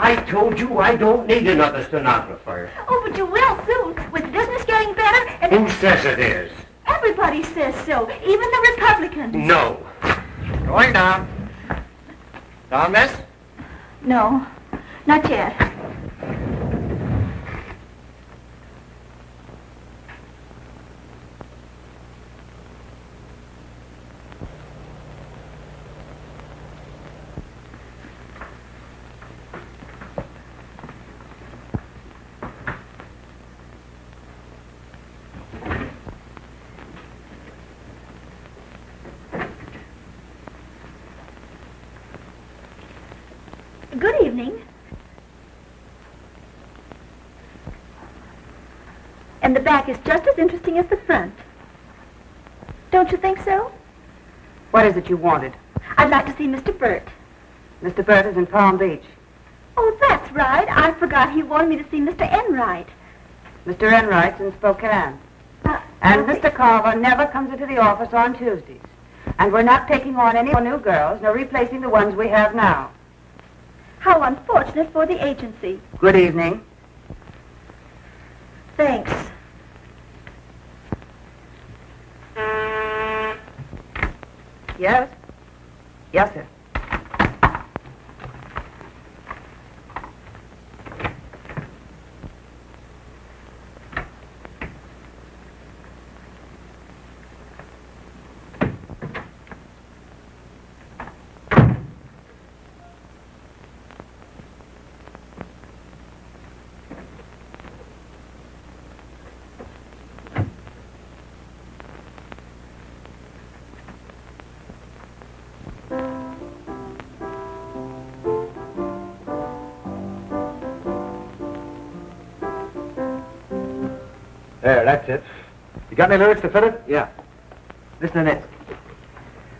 I told you I don't need another stenographer. Oh, but you will soon, with business getting better and... Who says it is? Everybody says so, even the Republicans. No. Going down. Down, miss? No, not yet. Good evening. And the back is just as interesting as the front. Don't you think so? What is it you wanted? I'd like to see Mr. Burt. Mr. Burt is in Palm Beach. Oh, that's right. I forgot he wanted me to see Mr. Enright. Mr. Enright's in Spokane. And Mr. Carver never comes into the office on Tuesdays. And we're not taking on any more new girls, nor replacing the ones we have now. How unfortunate for the agency. Good evening. Thanks. Yes? Yes, sir. There, that's it. You got any lyrics to fit it? Yeah. Listen to this.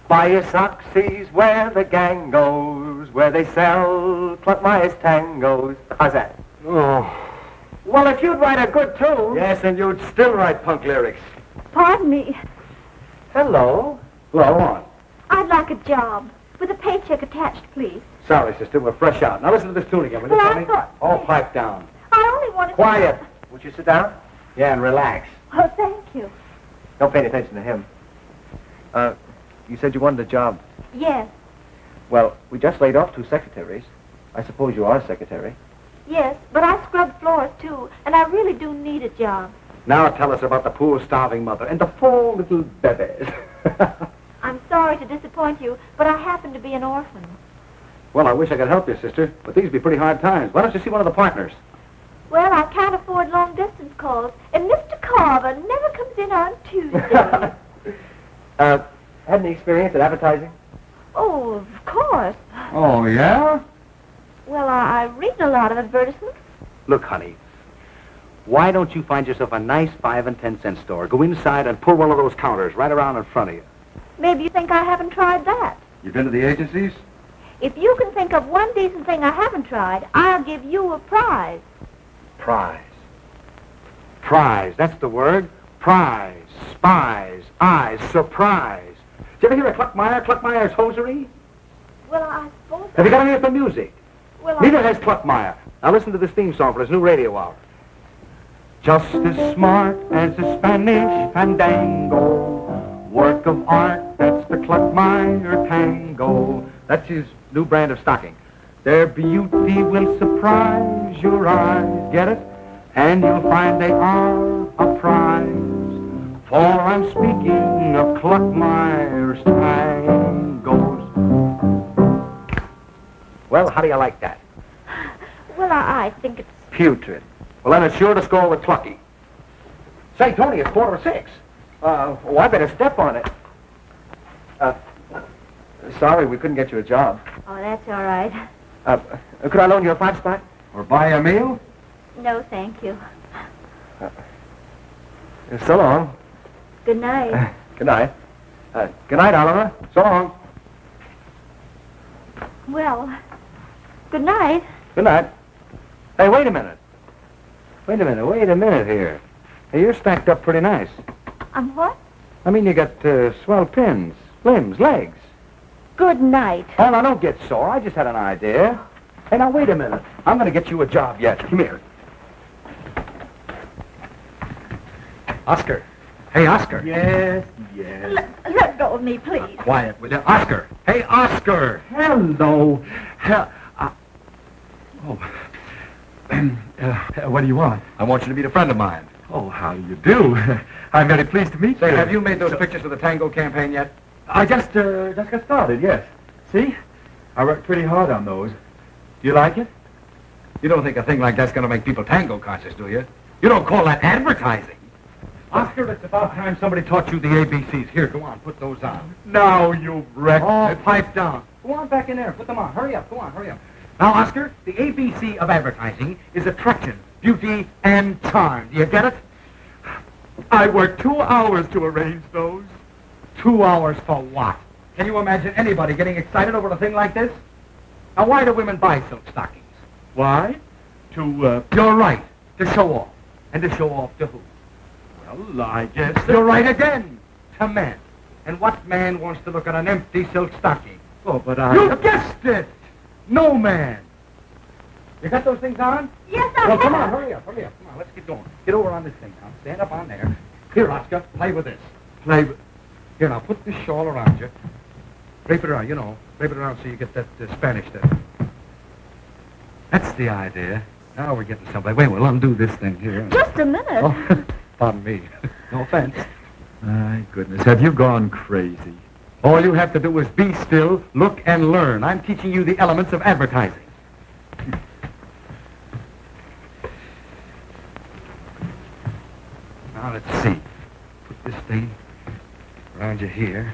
Buy your socks, sees where the gang goes, where they sell Pluckmeyer's tangos. How's that? Oh. Well, if you'd write a good tune. Yes, and you'd still write punk lyrics. Pardon me. Hello. Go on. I'd like a job with a paycheck attached, please. Sorry, sister, we're fresh out. Now listen to this tune again, will you, Well, I Tony? thought- All pipe down. I only wanted Quiet. Would you sit down? Yeah, and relax. to... Oh, thank you. Don't pay any attention to him. You said you wanted a job. Yes, Well, we just laid off 2 secretaries. I suppose you are a secretary. yes, but I scrub floors, too, and I really do need a job. Now tell us about the poor starving mother and the 4 little bebes. I'm sorry to disappoint you, but I happen to be an orphan. Well, I wish I could help you, sister, but these would be pretty hard times. Why don't you see one of the partners? Well, I can't afford long-distance calls, and Mr. Carver never comes in on Tuesday. Had any experience at advertising? Oh, of course. Oh, yeah? Well, I read a lot of advertisements. Look, honey, why don't you find yourself a nice 5 and 10 cent store? Go inside and pull one of those counters right around in front of you. Maybe you think I haven't tried that. You been to the agencies? If you can think of one decent thing I haven't tried, I'll give you a prize. Prize. Prize, that's the word. Prize, spies, eyes, surprise. Did you ever hear of Pluckmeyer's hosiery? Well, I suppose... Have you got any of the music? Well, Neither has Pluckmeyer. Now listen to this theme song for his new radio hour. Just as smart as a Spanish fandango, work of art, that's the Pluckmeyer tango. That's his new brand of stocking. Their beauty will surprise your eyes, get it? And you'll find they are a prize. For I'm speaking of Pluckmeyer's tangos. Well, how do you like that? Well, I think it's... Putrid. Well, then it's sure to score with Plucky. Say, Tony, it's 4:45. Oh, I better step on it. Sorry, we couldn't get you a job. Oh, that's all right. Could I loan you a 5 spot? Or buy a meal? No, thank you. So long. Good night. Good night. Good night, Oliver. So long. Well, good night. Good night. Hey, wait a minute. Wait a minute here. Hey, you're stacked up pretty nice. I'm what? I mean, you got swell pins, limbs, legs. Good night. Oh, now, don't get sore. I just had an idea. Hey, now, wait a minute. I'm going to get you a job yet. Come here. Oscar. Hey, Oscar. Yes. Let go of me, please. Quiet with you. Oscar. Hey, Oscar. Hello. What do you want? I want you to meet a friend of mine. Oh, how do you do? I'm very pleased to meet Say, you. have you made those pictures for the Tango campaign yet? I just got started, yes. See? I worked pretty hard on those. Do you like it? You don't think a thing like that's going to make people tango conscious, do you? You don't call that advertising. Oscar, it's about time somebody taught you the ABCs. Here, go on, put those on. Now you've wrecked Oh, it. pipe down. Go on back in there. Put them on. Hurry up. Go on. Hurry up. Now, Oscar, the ABC of advertising is attraction, beauty, and charm. Do you get it? I worked 2 hours to arrange those. 2 hours for what? Can you imagine anybody getting excited over a thing like this? Now, why do women buy silk stockings? Why? To, You're right. To show off. And to show off to who? well, I guess... You're right again. To men. And what man wants to look at an empty silk stocking? Oh, but I... You guessed it! No man. You got those things on? Yes, I Well, have. come on, hurry up. Come on, let's get going. Get over on this thing, Tom. Stand up on there. Here, Oscar, play with this. Here, now, put this shawl around you. Drape it around, drape it around so you get that Spanish there. That's the idea. Now we're getting someplace. Wait, we'll undo this thing here. Just a minute. Oh, pardon me. No offense. My goodness, have you gone crazy? All you have to do is be still, look, and learn. I'm teaching you the elements of advertising. Now, let's see. Put this thing around you here.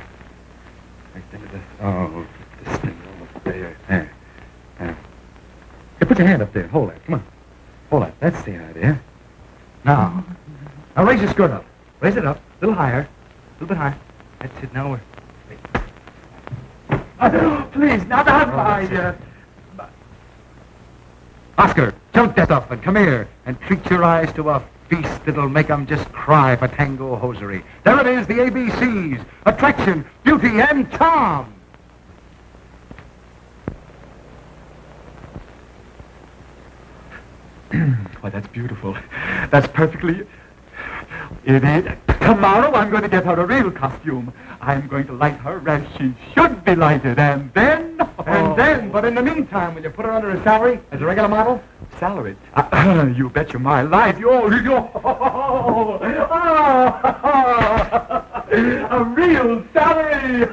Right there. Oh, this thing over there. There. Here, put your hand up there. Hold that. Come on. Hold that. That's the idea. Now raise your skirt up. Raise it up. A little higher. A little bit higher. That's it. Now we're... Please, not that Oscar, jump that stuff and come here and treat your eyes to a feast that'll make 'em just cry for tango hosiery. There it is, the ABCs. Attraction, beauty, and charm. Why, that's beautiful. That's perfectly... It is. Tomorrow I'm going to get her a real costume. I'm going to light her as she should be lighted, and then... But in the meantime, will you put her under a salary as a regular model? Salary? You bet you my life. A real salary!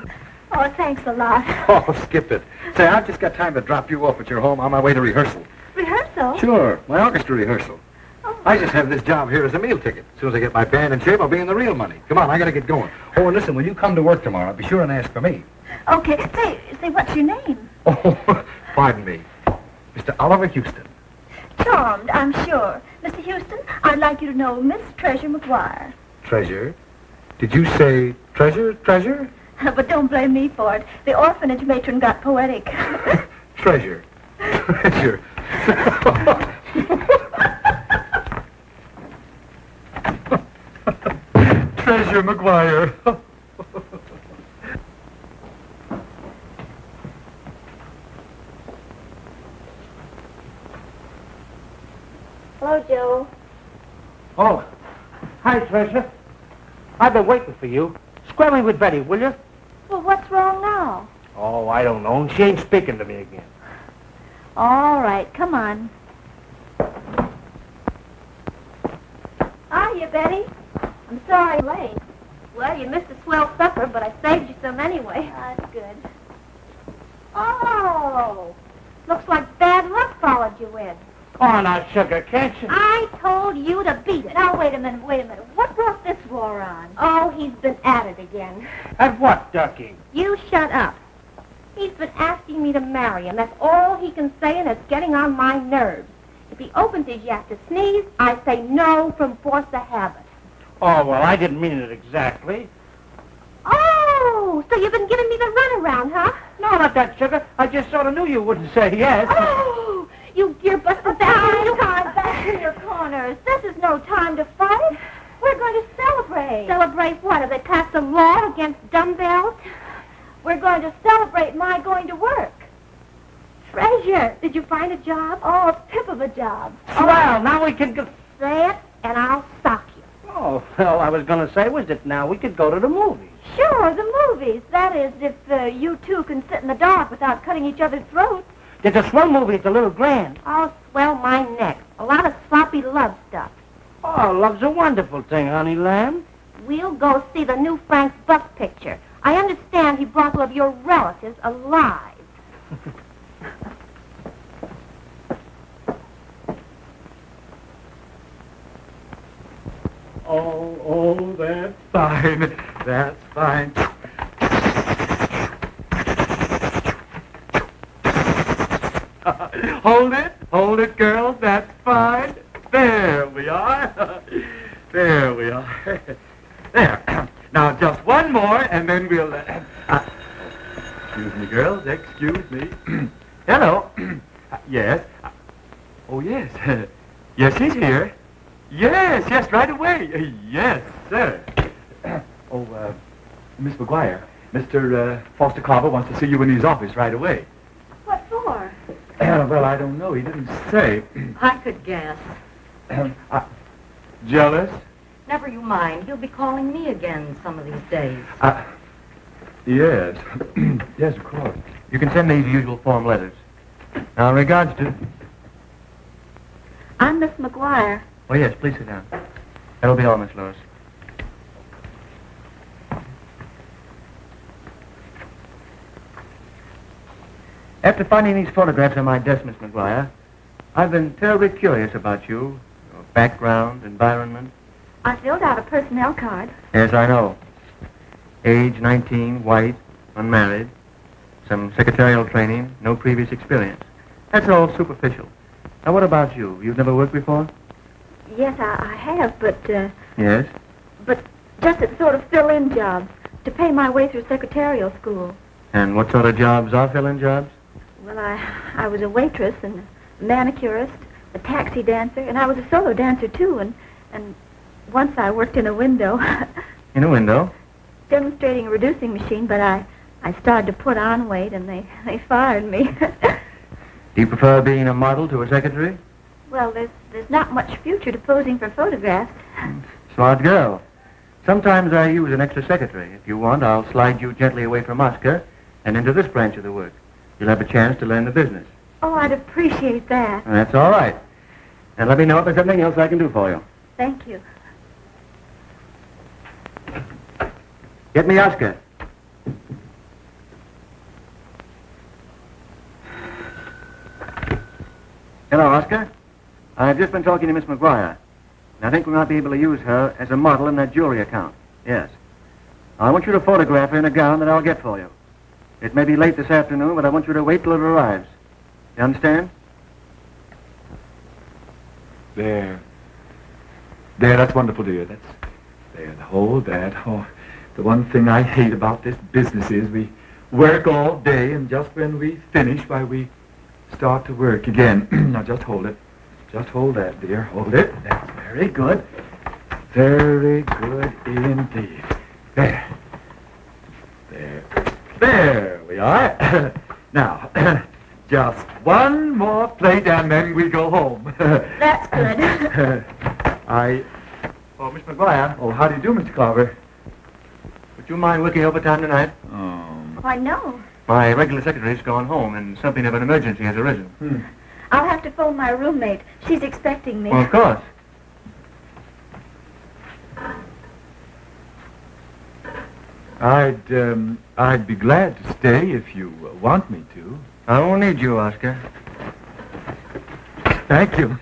Oh, thanks a lot. Oh, skip it. Say, I've just got time to drop you off at your home on my way to rehearsal. Rehearsal? Sure, my orchestra rehearsal. Oh. I just have this job here as a meal ticket. As soon as I get my band in shape, I'll be in the real money. Come on, I gotta get going. Oh, and listen, when you come to work tomorrow, be sure and ask for me. Okay. Say, what's your name? Oh, pardon me. Mr. Oliver Houston. Charmed, I'm sure. Mr. Houston, I'd like you to know Miss Treasure McGuire. Treasure? Did you say treasure? But don't blame me for it. The orphanage matron got poetic. Treasure. Treasure McGuire. Hello, Joe. Oh, hi, Treasure. I've been waiting for you. Square me with Betty, will you? Well, what's wrong now? Oh, I don't know. She ain't speaking to me again. All right, come on. Hiya, Betty. I'm sorry I'm late. Well, you missed a swell supper, but I saved you some anyway. That's good. Oh, looks like bad luck followed you in. Oh, now, Sugar, can't you? I told you to beat it. Now, wait a minute. What brought this war on? Oh, he's been at it again. At what, Ducky? You shut up. He's been asking me to marry him. That's all he can say, and it's getting on my nerves. If he opens his yap to sneeze, I say no from force of habit. Oh, well, I didn't mean it exactly. Oh, so you've been giving me the runaround, huh? No, not that, Sugar. I just sort of knew you wouldn't say yes. Oh, you gear-busted back in your corners. This is no time to fight. We're going to celebrate. Celebrate what? Have they passed a law against dumbbells? We're going to celebrate my going to work. Treasure, did you find a job? Oh, a pip of a job. Well, now we can go... Say it, and I'll sock you. Oh, well, I was going to say was that now we could go to the movies. Sure, the movies. That is, if you two can sit in the dark without cutting each other's throats. There's a swell movie at the Little Grand. I'll swell my neck. A lot of sloppy love stuff. Oh, love's a wonderful thing, honey lamb. We'll go see the new Frank Buck picture. I understand he brought one of your relatives alive. Oh, that's fine. That's fine. Hold it, girls. That's fine. There we are. There we are. There. Now, just one more, and then we'll... excuse me, girls. Excuse me. Hello. Yes. Oh, yes. Yes, she's here. Yes, right away. Yes, sir. Miss McGuire, Mr. Foster Carver wants to see you in his office right away. What for? Well, I don't know. He didn't say. I could guess. Jealous? Never you mind. He'll be calling me again some of these days. Yes. Yes, of course. You can send me the usual form letters. Now, regards to... I'm Miss McGuire. Oh, yes, please sit down. That'll be all, Miss Lewis. After finding these photographs on my desk, Miss McGuire, I've been terribly curious about you, your background, environment. I filled out a personnel card. Yes, I know. Age 19, white, unmarried, some secretarial training, no previous experience. That's all superficial. Now, what about you? You've never worked before? Yes, I have, but... Yes? But just as sort of fill-in jobs to pay my way through secretarial school. And what sort of jobs are fill-in jobs? Well, I was a waitress and a manicurist, a taxi dancer, and I was a solo dancer, too, and once I worked in a window. In a window? Demonstrating a reducing machine, but I started to put on weight, and they fired me. Do you prefer being a model to a secretary? Well, there's not much future to posing for photographs. Smart girl. Sometimes I use an extra secretary. If you want, I'll slide you gently away from Oscar and into this branch of the work. You'll have a chance to learn the business. Oh, I'd appreciate that. That's all right. And let me know if there's something else I can do for you. Thank you. Get me Oscar. Hello, Oscar. I've just been talking to Miss McGuire. And I think we might be able to use her as a model in that jewelry account. Yes. I want you to photograph her in a gown that I'll get for you. It may be late this afternoon, but I want you to wait till it arrives. You understand? There, that's wonderful, dear. Hold that. Oh, the one thing I hate about this business is we work all day, and just when we finish, why, we start to work again. Now, just hold it. Just hold that, dear. Hold it. That's very good. Very good indeed. There. There we are. Now, just one more plate, and then we go home. That's good. Oh, Miss McGuire. Oh, how do you do, Mr. Carver? Would you mind working overtime tonight? Why, no. My regular secretary's gone home, and something of an emergency has arisen. I'll have to phone my roommate. She's expecting me. Well, of course. I'd be glad to stay if you want me to. I won't need you, Oscar. Thank you.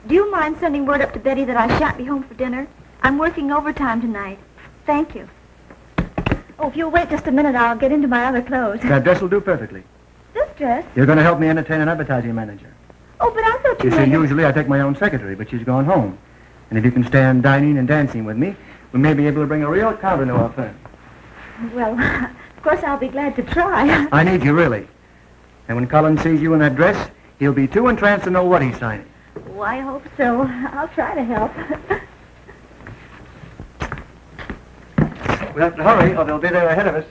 Do you mind sending word up to Betty that I shan't be home for dinner? I'm working overtime tonight. Thank you. Oh, if you'll wait just a minute, I'll get into my other clothes. That dress will do perfectly. This dress? You're going to help me entertain an advertising manager. Oh, but I thought you You see, meant... usually I take my own secretary, but she's gone home. And if you can stand dining and dancing with me, we may be able to bring a real counter to our firm. Well, of course I'll be glad to try. I need you, really. And when Colin sees you in that dress, he'll be too entranced to know what he's signing. Oh, I hope so. I'll try to help. We'll have to hurry, or they'll be there ahead of us.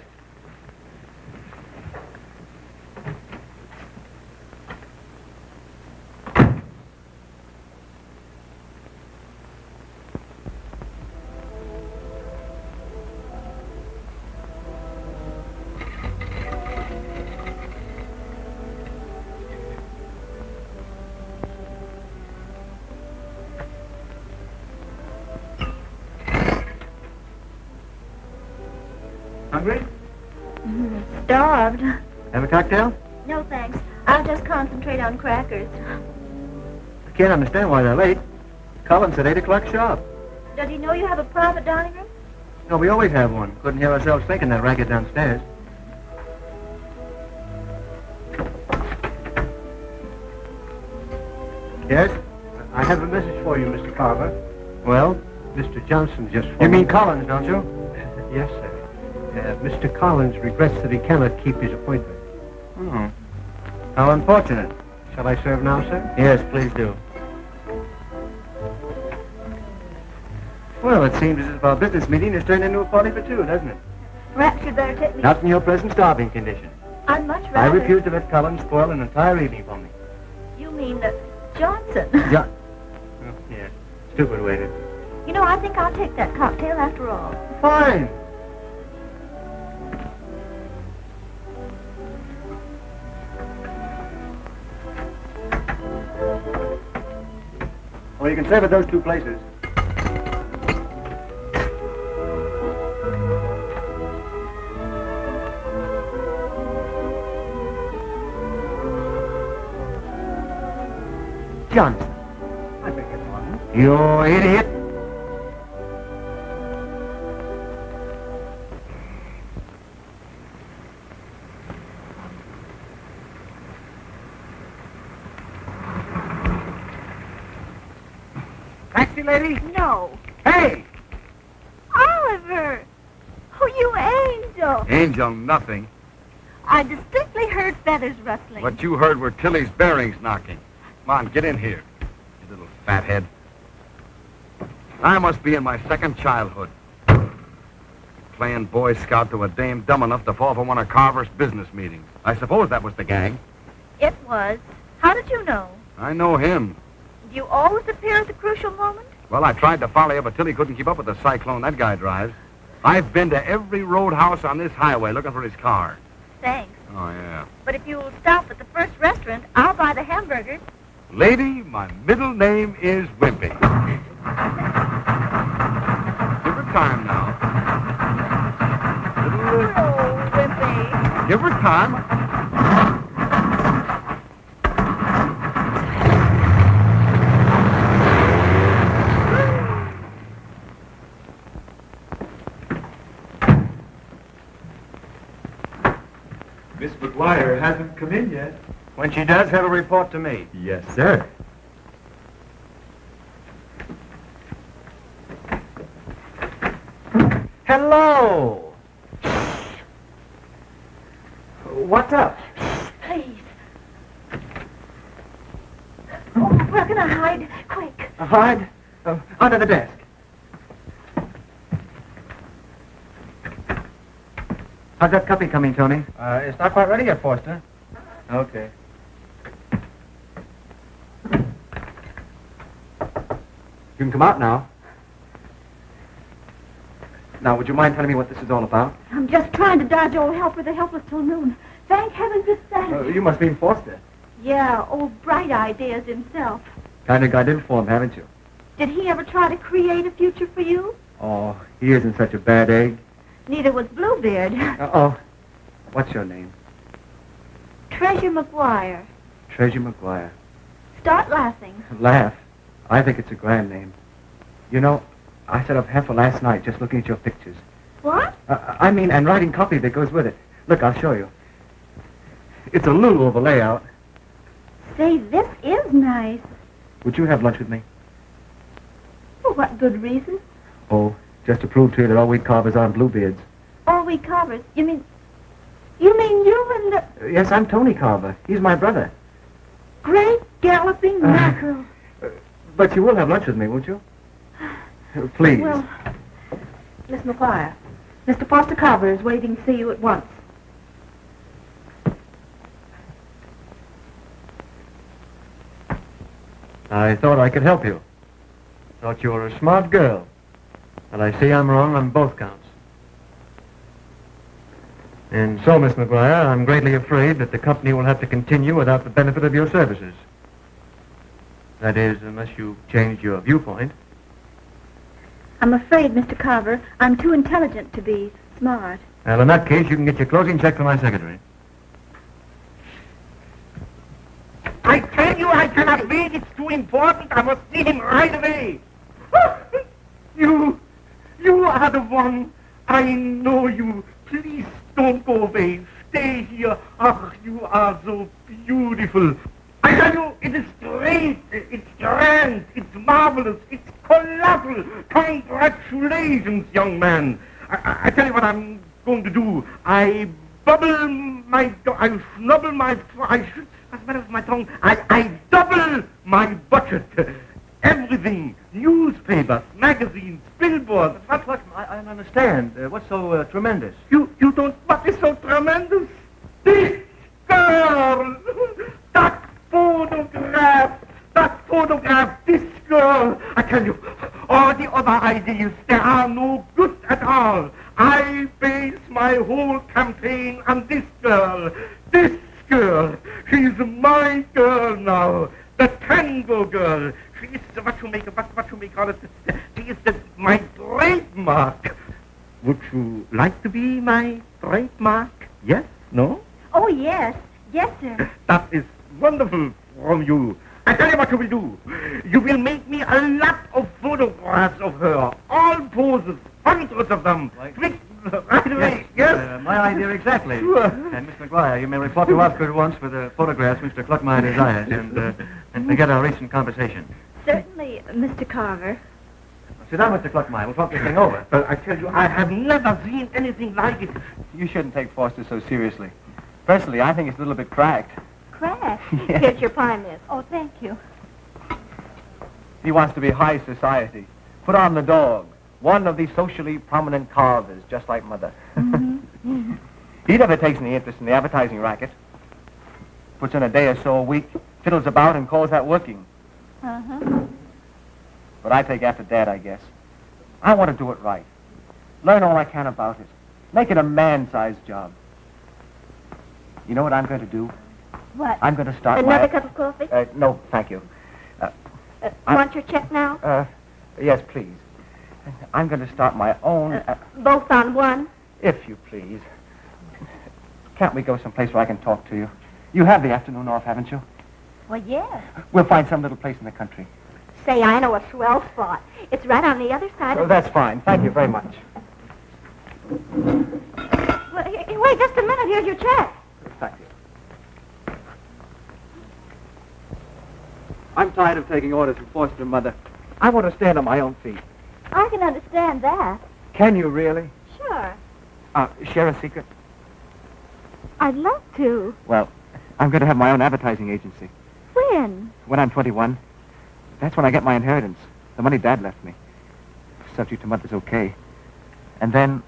Starved. Have a cocktail? No, thanks. I'll just concentrate on crackers. I can't understand why they're late. Collins said 8 o'clock sharp. Does he know you have a private dining room? No, we always have one. Couldn't hear ourselves thinking that racket downstairs. Yes? I have a message for you, Mr. Carver. Well? Mr. Johnson just phoned. You mean Collins, don't you? Yes, sir. Mr. Collins regrets that he cannot keep his appointment. Hmm. How unfortunate. Shall I serve now, sir? Yes, please do. Well, it seems as if our business meeting has turned into a party for two, doesn't it? Perhaps you'd better take me. Not in your present starving condition. I'd much rather. I refuse to let Collins spoil an entire evening for me. You mean Johnson? Yeah. Oh, yeah. Stupid waiter. You know, I think I'll take that cocktail after all. Fine. Well, you can serve at those two places. Johnson. I beg your pardon. You idiot. Taxi lady? No. Hey! Oliver! Oh, you angel! Angel, nothing. I distinctly heard feathers rustling. What you heard were Tilly's bearings knocking. Come on, get in here, you little fathead. I must be in my second childhood. Playing Boy Scout to a dame dumb enough to fall for one of Carver's business meetings. I suppose that was the gang. It was. How did you know? I know him. Do you always appear at the crucial moment? Well, I tried to follow you, but Tilly couldn't keep up with the cyclone that guy drives. I've been to every roadhouse on this highway looking for his car. Thanks. Oh, yeah. But if you'll stop at the first restaurant, I'll buy the hamburgers. Lady, my middle name is Wimpy. Give her time now. Oh, Wimpy. Give her time. Miss McGuire hasn't come in yet. When she does, have a report to me. Yes, sir. Hello! What's up? Please. Oh, where can I hide? Quick. Hide? Under the desk. How's that copy coming, Tony? It's not quite ready yet, Forster. Okay. You can come out now. Now, would you mind telling me what this is all about? I'm just trying to dodge old Helper the Helpless till noon. Thank heavens it's Saturday. You must mean Forster. Yeah, old Bright Ideas himself. Kind of got in for him, haven't you? Did he ever try to create a future for you? Oh, he isn't such a bad egg. Neither was Bluebeard. Uh-oh. What's your name? Treasure McGuire. Treasure McGuire. Start laughing. Laugh. I think it's a grand name. You know, I sat up half of last night just looking at your pictures. What? I mean, and writing copy that goes with it. Look, I'll show you. It's a lulu of a layout. Say, this is nice. Would you have lunch with me? For what good reason? Oh, just to prove to you that all wheat carvers aren't Bluebeards. All we carvers. You mean you and the Yes, I'm Tony Carver. He's my brother. great galloping mackerel? But you will have lunch with me, won't you? Please. Well, Miss McGuire, Mr. Foster Carver is waiting to see you at once. I thought I could help you. Thought you were a smart girl. But I see I'm wrong on both counts. And so, Miss McGuire, I'm greatly afraid that the company will have to continue without the benefit of your services. That is, unless you changed your viewpoint. I'm afraid, Mr. Carver, I'm too intelligent to be smart. Well, in that case, you can get your closing check from my secretary. I tell you, I cannot wait. It's too important. I must see him right away. You are the one. I know you. Please don't go away. Stay here. Oh, you are so beautiful. I tell you, it is great. It's grand. It's marvelous. It's colossal. Congratulations, young man. I tell you what I'm going to do. I snubble my I double my budget. Everything. Newspapers, magazines, billboards. What? I don't understand. What's so tremendous? You don't, what is so tremendous? This girl! That photograph, this girl! I tell you, all the other ideas, they are no good at all. I base my whole campaign on this girl. This girl. She's my girl now. The Tango girl. She is what you may call it. She is my trademark. Would you like to be my trademark? Yes? No? Oh, yes. Yes, sir. That is wonderful from you. I tell you what you will do. You will make me a lot of photographs of her. All poses. Hundreds of them. Right away. Yes? My idea exactly. Sure. And Miss McGuire, you may report to us at once with the photographs Mr. Cluckmeyer desires and forget our recent conversation. Certainly, Mr. Carver. Sit down, Mr. Cluckmeyer. We'll talk this thing over. I tell you, I have never seen anything like it. You shouldn't take Foster so seriously. Personally, I think it's a little bit cracked. Crack. Yes. Here's your pie, miss. Oh, thank you. He wants to be high society. Put on the dog. One of these socially prominent carvers, just like Mother. Mm-hmm. He never takes any interest in the advertising racket. Puts in a day or so a week, fiddles about, and calls that working. Uh-huh. But I take after Dad, I guess. I want to do it right. Learn all I can about it. Make it a man-sized job. You know what I'm going to do? What? I'm going to start Another cup of coffee? No, thank you. Want your check now? Yes, please. I'm going to start my own... Both on one? If you please. Can't we go someplace where I can talk to you? You have the afternoon off, haven't you? Well, yes. We'll find some little place in the country. Say, I know a swell spot. It's right on the other side Oh, of... that's fine. Thank you very much. Well, wait just a minute. Here's your check. Thank you. I'm tired of taking orders from Foster and Mother. I want to stand on my own feet. I can understand that. Can you really? Sure. Share a secret? I'd love to. Well, I'm going to have my own advertising agency. When? When I'm 21. That's when I get my inheritance. The money Dad left me. Subject to Mother's okay. And then...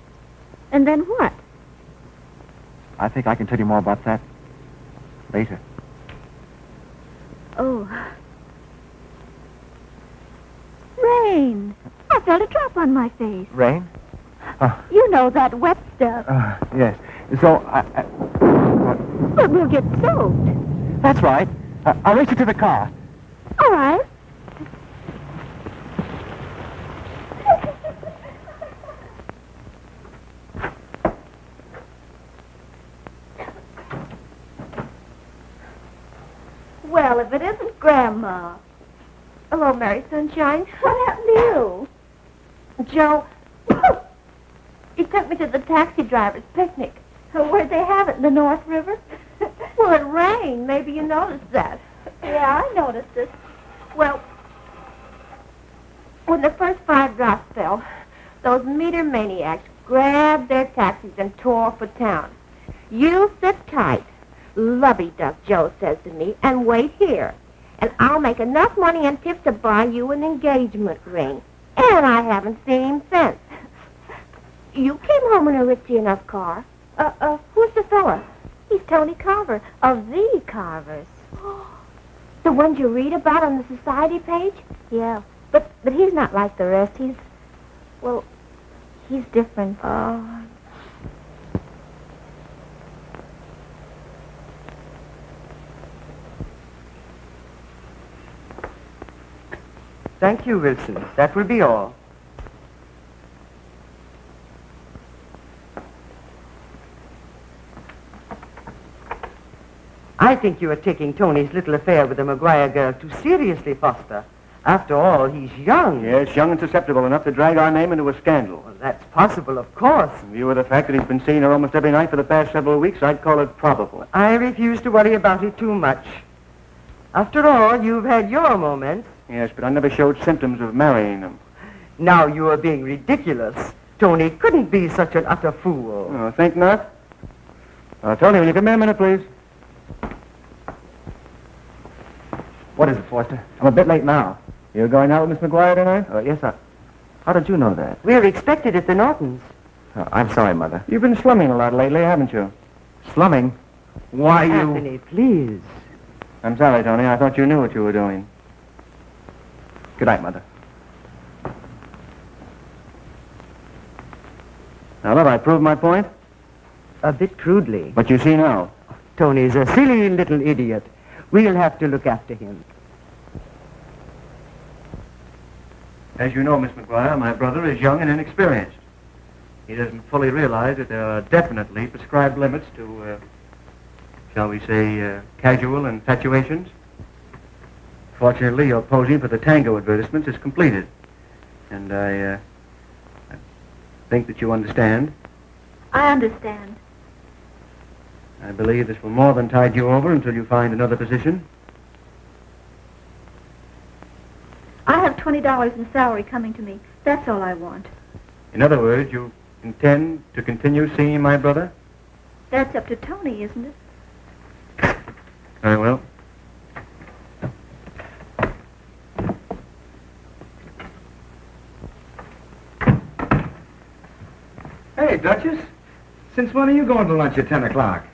And then what? I think I can tell you more about that later. Oh. Rain. I felt a drop on my face. Rain? You know that wet stuff. Yes. So, But we'll get soaked. that's right. I'll race you to the car. All right. Well, if it isn't Grandma. Hello, Mary Sunshine. What happened to you? Joe, he took me to the taxi driver's picnic. Where'd they have it? In the North River? Well, it rained. Maybe you noticed that. Yeah, I noticed it. Well, when the first 5 drops fell, those meter maniacs grabbed their taxis and tore for town. You sit tight, Lovey Duck, Joe says to me, and wait here. And I'll make enough money and tips to buy you an engagement ring. And I haven't seen him since. You came home in a ritzy enough car. Who's the fella? He's Tony Carver of the Carvers. The ones you read about on the society page? Yeah, but he's not like the rest. He's different. Oh. Thank you, Wilson. That will be all. I think you are taking Tony's little affair with the McGuire girl too seriously, Foster. After all, he's young. Yes, young and susceptible enough to drag our name into a scandal. Well, that's possible, of course. In view of the fact that he's been seeing her almost every night for the past several weeks, I'd call it probable. I refuse to worry about it too much. After all, you've had your moments. Yes, but I never showed symptoms of marrying him. Now you are being ridiculous. Tony couldn't be such an utter fool. Oh, think not? Tony, will you give me a minute, please? What is it, Foster? I'm a bit late now. You're going out with Miss McGuire tonight? Yes, sir. How did you know that? We're expected at the Nortons. Oh, I'm sorry, Mother. You've been slumming a lot lately, haven't you? Slumming? Why, Anthony, please. I'm sorry, Tony. I thought you knew what you were doing. Good night, Mother. Now, have I proved my point? A bit crudely. But you see now. Tony's a silly little idiot. We'll have to look after him. As you know, Miss McGuire, my brother is young and inexperienced. He doesn't fully realize that there are definitely prescribed limits to, shall we say, casual infatuations. Fortunately, your posing for the Tango advertisements is completed. And I think that you understand. I understand. I believe this will more than tide you over until you find another position. I have $20 in salary coming to me. That's all I want. In other words, you intend to continue seeing my brother? That's up to Tony, isn't it? Very well. Hey, Duchess. Since when are you going to lunch at 10 o'clock?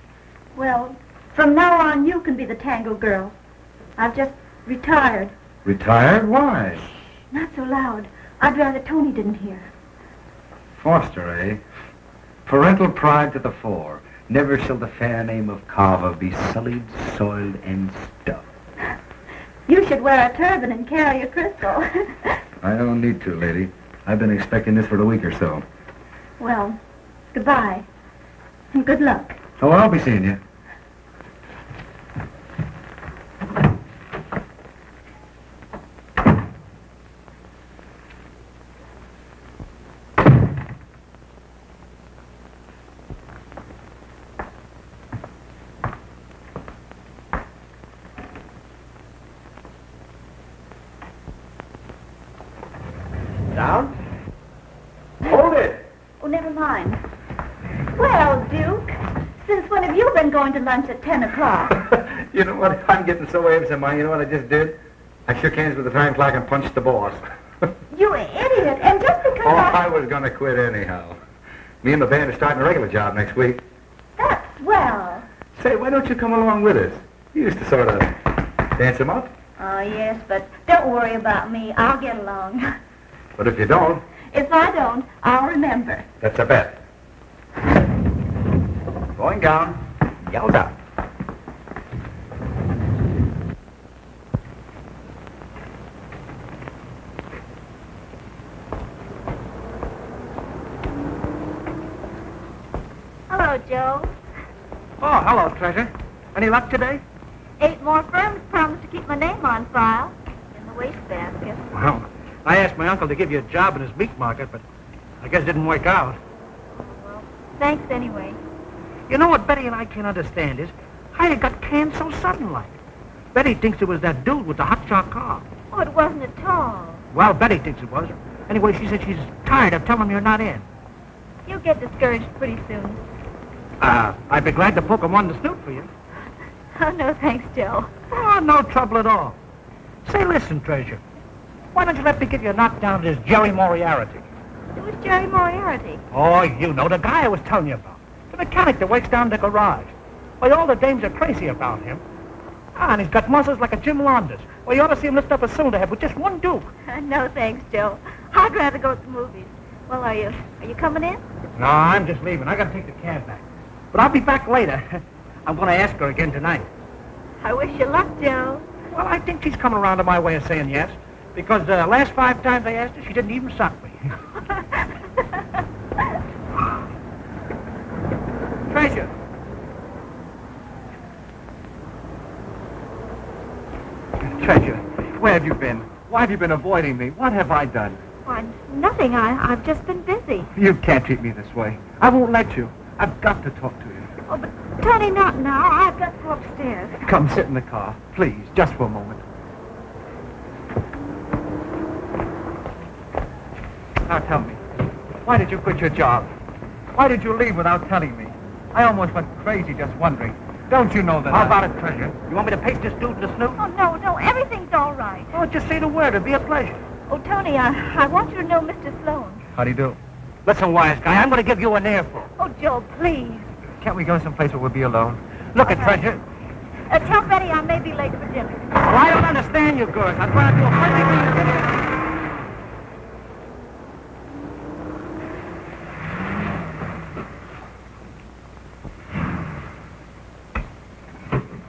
Well, from now on, you can be the Tango girl. I've just retired. Retired? Why? Not so loud. I'd rather Tony didn't hear. Foster, eh? Parental pride to the fore. Never shall the fair name of Carver be sullied, soiled, and stuffed. You should wear a turban and carry a crystal. I don't need to, lady. I've been expecting this for a week or so. Well, goodbye. And good luck. Oh, I'll be seeing you. Down? Hold it! Oh, never mind. Well, Duke, since when have you been going to lunch at 10 o'clock? You know what? I'm getting so absent-minded. You know what I just did? I shook hands with the time clock and punched the boss. You idiot. And just because Oh, I was going to quit anyhow. Me and the band are starting a regular job next week. That's swell. Say, why don't you come along with us? You used to sort of dance him up. Oh, yes, but don't worry about me. I'll get along. But if you don't, If I don't, I'll remember. that's a bet. Going down. Yelled out. Hello, Joe. Oh, hello, Treasure. Any luck today? 8 more firms promised to keep my name on file in the wastebasket. Well, I asked my uncle to give you a job in his meat market, but I guess it didn't work out. Well, thanks anyway. You know what Betty and I can't understand is how you got canned so sudden-like. Betty thinks it was that dude with the hotshot car. Oh, it wasn't at all. Well, Betty thinks it was. Anyway, she said she's tired of telling you're not in. You'll get discouraged pretty soon. I'd be glad to poke him on the snoot for you. Oh, no thanks, Joe. Oh, no trouble at all. Say, listen, Treasure. Why don't you let me give you a knockdown to this Jerry Moriarty? It was Jerry Moriarty. Oh, you know, the guy I was telling you about. The mechanic that works down the garage. Why, all the dames are crazy about him. And he's got muscles like a Jim Londas. Well, you ought to see him lift up a cylinder head with just one duke. No thanks, Joe. I'd rather go to the movies. Well, are you coming in? No, I'm just leaving. I gotta take the cab back. But I'll be back later. I'm gonna ask her again tonight. I wish you luck, Joe. Well, I think she's coming around to my way of saying yes. Because the last 5 times I asked her, she didn't even suck me. Treasure. have you been? Why have you been avoiding me? What have I done? Why, nothing. I've just been busy. You can't treat me this way. I won't let you. I've got to talk to you. Oh, but Tony, not now. I've got to go upstairs. Come sit in the car, please, just for a moment. Now tell me, why did you quit your job? Why did you leave without telling me? I almost went crazy just wondering. Don't you know that How about it, Treasure? You want me to paste this dude in the snoot? Oh, no, everything's all right. Oh, just say the word. It'd be a pleasure. Oh, Tony, I want you to know Mr. Sloan. How do you do? Listen, wise guy, I'm going to give you an earful. Oh, Joe, please. Can't we go someplace where we'll be alone? Look at Treasure. Tell Betty I may be late for dinner. Well, I don't understand you girls. I'm going to do a friendly dinner.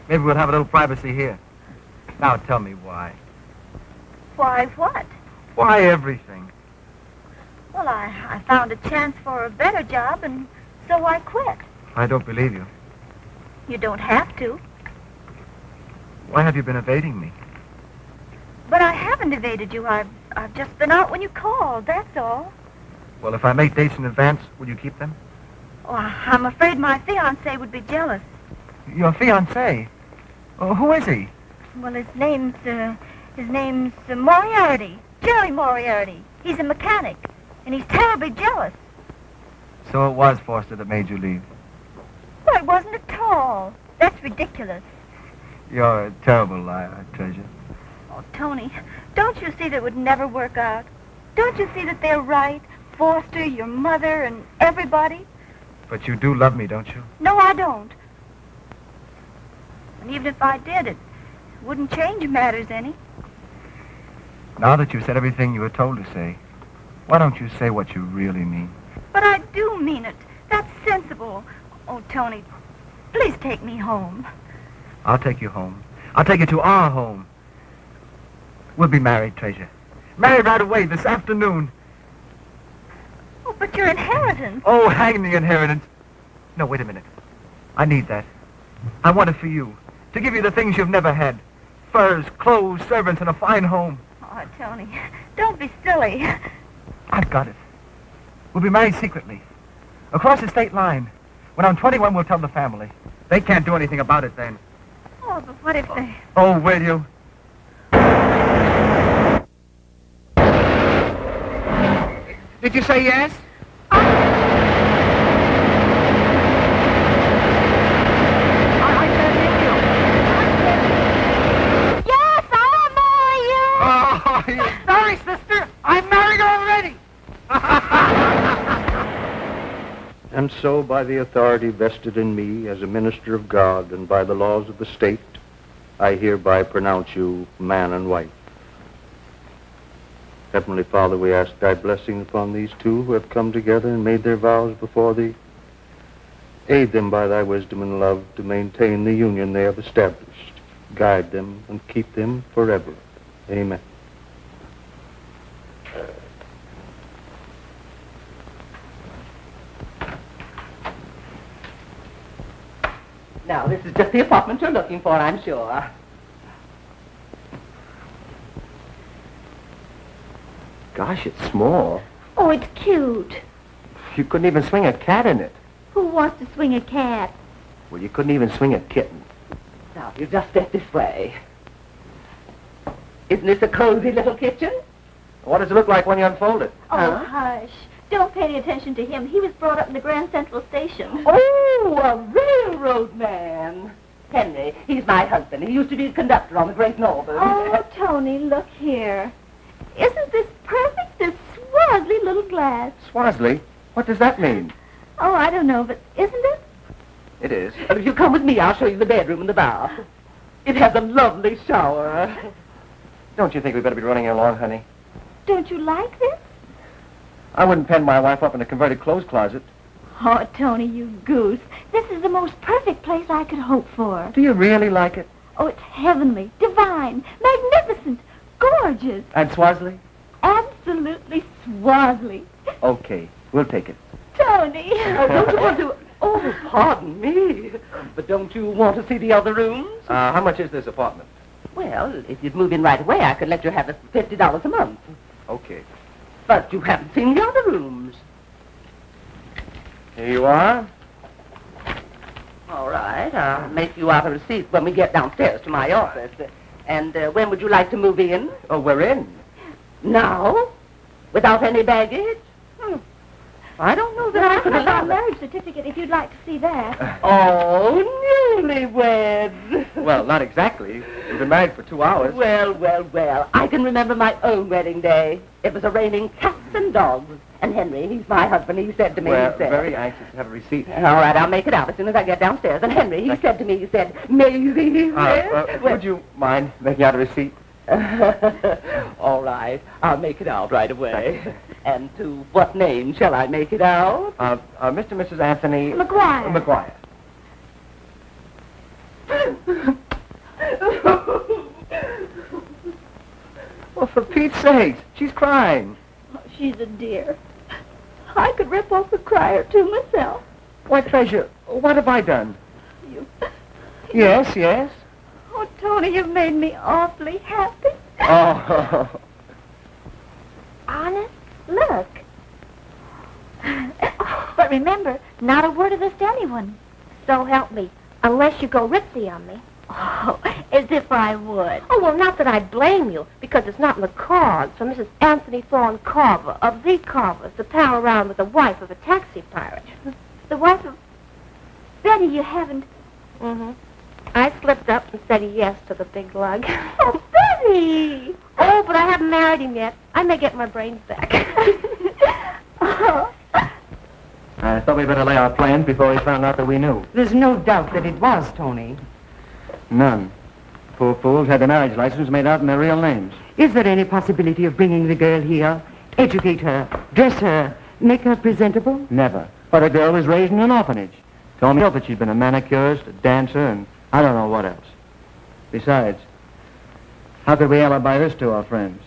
Maybe we'll have a little privacy here. Now tell me why. Why, what? Why everything? Well, I found a chance for a better job, and so I quit. I don't believe you. You don't have to. Why have you been evading me? But I haven't evaded you. I've just been out when you called, that's all. Well, if I make dates in advance, will you keep them? Oh, I'm afraid my fiancé would be jealous. Your fiancé? Oh, who is he? Well, his name's Moriarty. Jerry Moriarty. He's a mechanic, and he's terribly jealous. So it was Forster that made you leave. Well, it wasn't at all. That's ridiculous. You're a terrible liar, Treasure. Oh, Tony, don't you see that it would never work out? Don't you see that they're right? Forster, your mother, and everybody? But you do love me, don't you? No, I don't. And even if I did, it wouldn't change matters any. Now that you've said everything you were told to say, why don't you say what you really mean? But I do mean it. That's sensible. Oh, Tony, please take me home. I'll take you home. I'll take you to our home. We'll be married, Treasure. Married right away, this afternoon. Oh, but your inheritance. Oh, hang the inheritance. No, wait a minute. I need that. I want it for you. To give you the things you've never had. Furs, clothes, servants, and a fine home. Oh, Tony, don't be silly. I've got it. We'll be married secretly. Across the state line. When I'm 21, we'll tell the family. They can't do anything about it then. Oh, but what if they... Oh, will you? Did you say yes? Yes, I'll marry you! Oh, sorry, sister. I'm married already. And so, by the authority vested in me as a minister of God and by the laws of the state, I hereby pronounce you man and wife. Heavenly Father, we ask thy blessing upon these two who have come together and made their vows before thee. Aid them by thy wisdom and love to maintain the union they have established. Guide them and keep them forever. Amen. Now, this is just the apartment you're looking for, I'm sure. Gosh, it's small. Oh, it's cute. You couldn't even swing a cat in it. Who wants to swing a cat? Well, you couldn't even swing a kitten. Now, you just step this way. Isn't this a cozy little kitchen? What does it look like when you unfold it? Oh, Huh? hush. Don't pay any attention to him. He was brought up in the Grand Central Station. Oh, a railroad man. Henry, he's my husband. He used to be a conductor on the Great Northern. Oh, Tony, look here. Isn't this perfect, this swaddly little glass? Swasley? What does that mean? Oh, I don't know, but isn't it? It is. Well, if you come with me, I'll show you the bedroom and the bath. It has a lovely shower. Don't you think we better be running along, honey? Don't you like this? I wouldn't pen my wife up in a converted clothes closet. Oh, Tony, you goose. This is the most perfect place I could hope for. Do you really like it? Oh, it's heavenly, divine, magnificent, gorgeous, And Swasley? absolutely swaddly. Okay, we'll take it. Tony! Don't you want to... Oh, pardon me. But don't you want to see the other rooms? How much is this apartment? Well, if you'd move in right away, I could let you have it for $50 a month. Okay. But you haven't seen the other rooms. Here you are. All right, I'll make you out a receipt when we get downstairs to my office. And when would you like to move in? Oh, we're in. Now? Without any baggage? I don't know that I could I have allow a that. marriage certificate if you'd like to see that. Oh, newlyweds. Well, not exactly. We've been married for 2 hours. Well. I can remember my own wedding day. It was raining cats and dogs. And Henry, he's my husband, he said to me, We're he said... very anxious to have a receipt. All right, I'll make it out as soon as I get downstairs. And Henry, he said to me, he said, Maisie, Would you mind making out a receipt? All right, I'll make it out right away. And to what name shall I make it out? Mr. and Mrs. Anthony... McGuire. McGuire. Well, for Pete's sake, she's crying. Oh, she's a dear. I could rip off a cry or two myself. Why, Treasure, what have I done? You... Yes. Oh, Tony, you've made me awfully happy. Oh. Honest? Look. But remember, not a word of this to anyone. So help me. Unless you go ritzy on me. Oh, as if I would. Oh, well, not that I blame you, because it's not in the cards for Mrs. Anthony Thorne Carver of the Carvers to pal around with the wife of a taxi pirate. The wife of... Betty, you haven't... Mm-hmm. I slipped up and said yes to the big lug. Oh, Betty! Oh, but I haven't married him yet. I may get my brains back. Oh. I thought we'd better lay our plans before we found out that we knew. There's no doubt that it was Tony. None. Poor fools had their marriage license made out in their real names. Is there any possibility of bringing the girl here, educate her, dress her, make her presentable? Never. But a girl was raised in an orphanage. Told me that she'd been a manicurist, a dancer, and I don't know what else. Besides, how could we alibi this to our friends?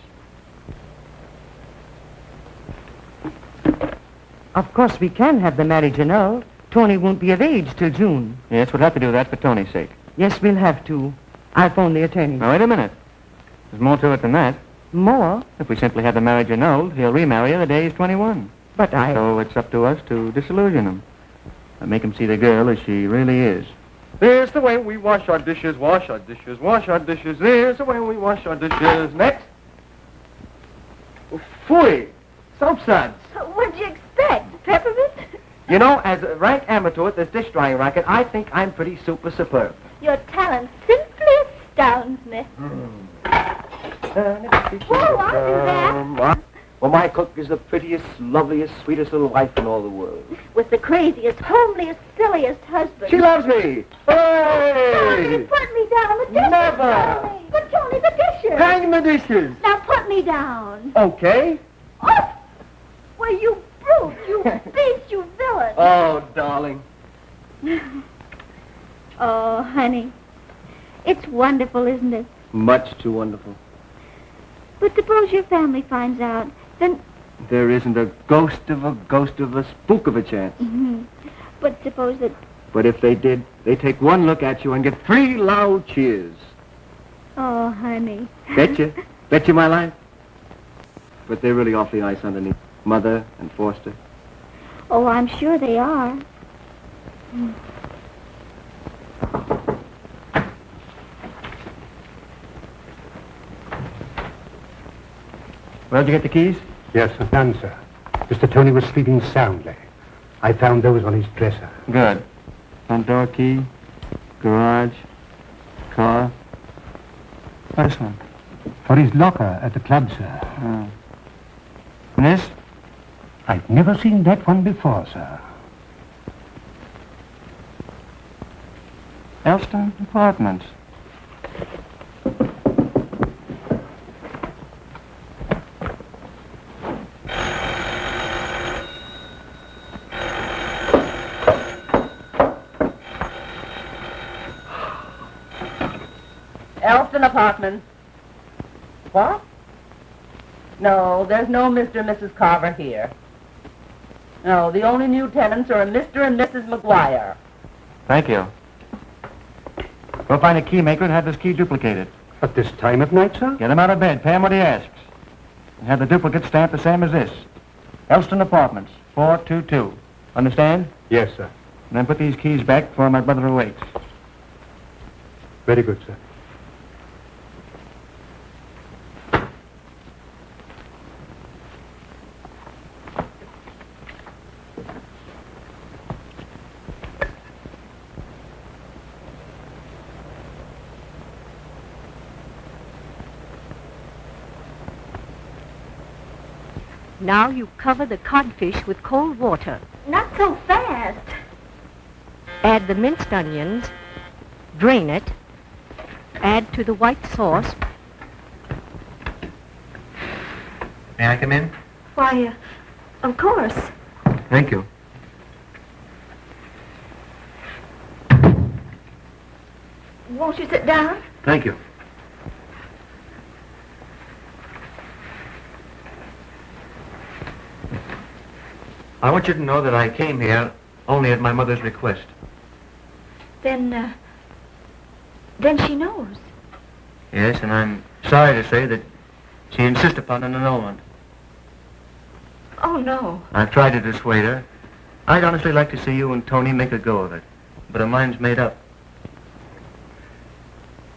Of course we can have the marriage annulled. Tony won't be of age till June. Yes, we'll have to do that for Tony's sake. Yes, we'll have to. I'll phone the attorney. Now, wait a minute. There's more to it than that. More? If we simply have the marriage annulled, he'll remarry her the day he's 21. But So it's up to us to disillusion him. And make him see the girl as she really is. There's the way we wash our dishes, wash our dishes, wash our dishes. There's the way we wash our dishes. Next. Phooey! Soap suds. What'd you expect? Peppermint? You know, as a rank amateur at this dish drying racket, I think I'm pretty super superb. Your talent simply astounds me. Whoa, I'll do that. Well, my cook is the prettiest, loveliest, sweetest little wife in all the world. With the craziest, homeliest, silliest husband. She loves me. Tony, Hey! put me down. The dishes, Never. Tony. But Tony, the dishes. Hang the dishes. Now put me down. Okay. Oh! Well, you brute, you beast, you villain. Oh, darling. Oh, honey. It's wonderful, isn't it? Much too wonderful. But suppose your family finds out, then... There isn't a ghost of a spook of a chance. But suppose that... But if they did, they'd take one look at you and get 3 loud cheers. Oh, honey. Bet you my life. But they're really awfully nice underneath. Mother and Forster. Oh, I'm sure they are. Where'd you get the keys? Yes, none, sir. Mr. Tony was sleeping soundly. I found those on his dresser. Good. Front door key, garage, car. This one. For his locker at the club, sir. Oh. And this? I've never seen that one before, sir. Elston Apartments. Elston Apartments. What? No, there's no Mr. and Mrs. Carver here. No, the only new tenants are a Mr. and Mrs. McGuire. Thank you. We'll find a key maker and have this key duplicated. At this time of night, sir? Get him out of bed, pay him what he asks. And have the duplicate stamped the same as this. Elston Apartments, 422. Understand? Yes, sir. And then put these keys back before my brother awakes. Very good, sir. Now you cover the codfish with cold water. Not so fast. Add the minced onions, drain it, add to the white sauce. May I come in? Why, of course. Thank you. Won't you sit down? Thank you. I want you to know that I came here only at my mother's request. Then she knows. Yes, and I'm sorry to say that she insists upon an annulment. Oh, no. I've tried to dissuade her. I'd honestly like to see you and Tony make a go of it, but her mind's made up.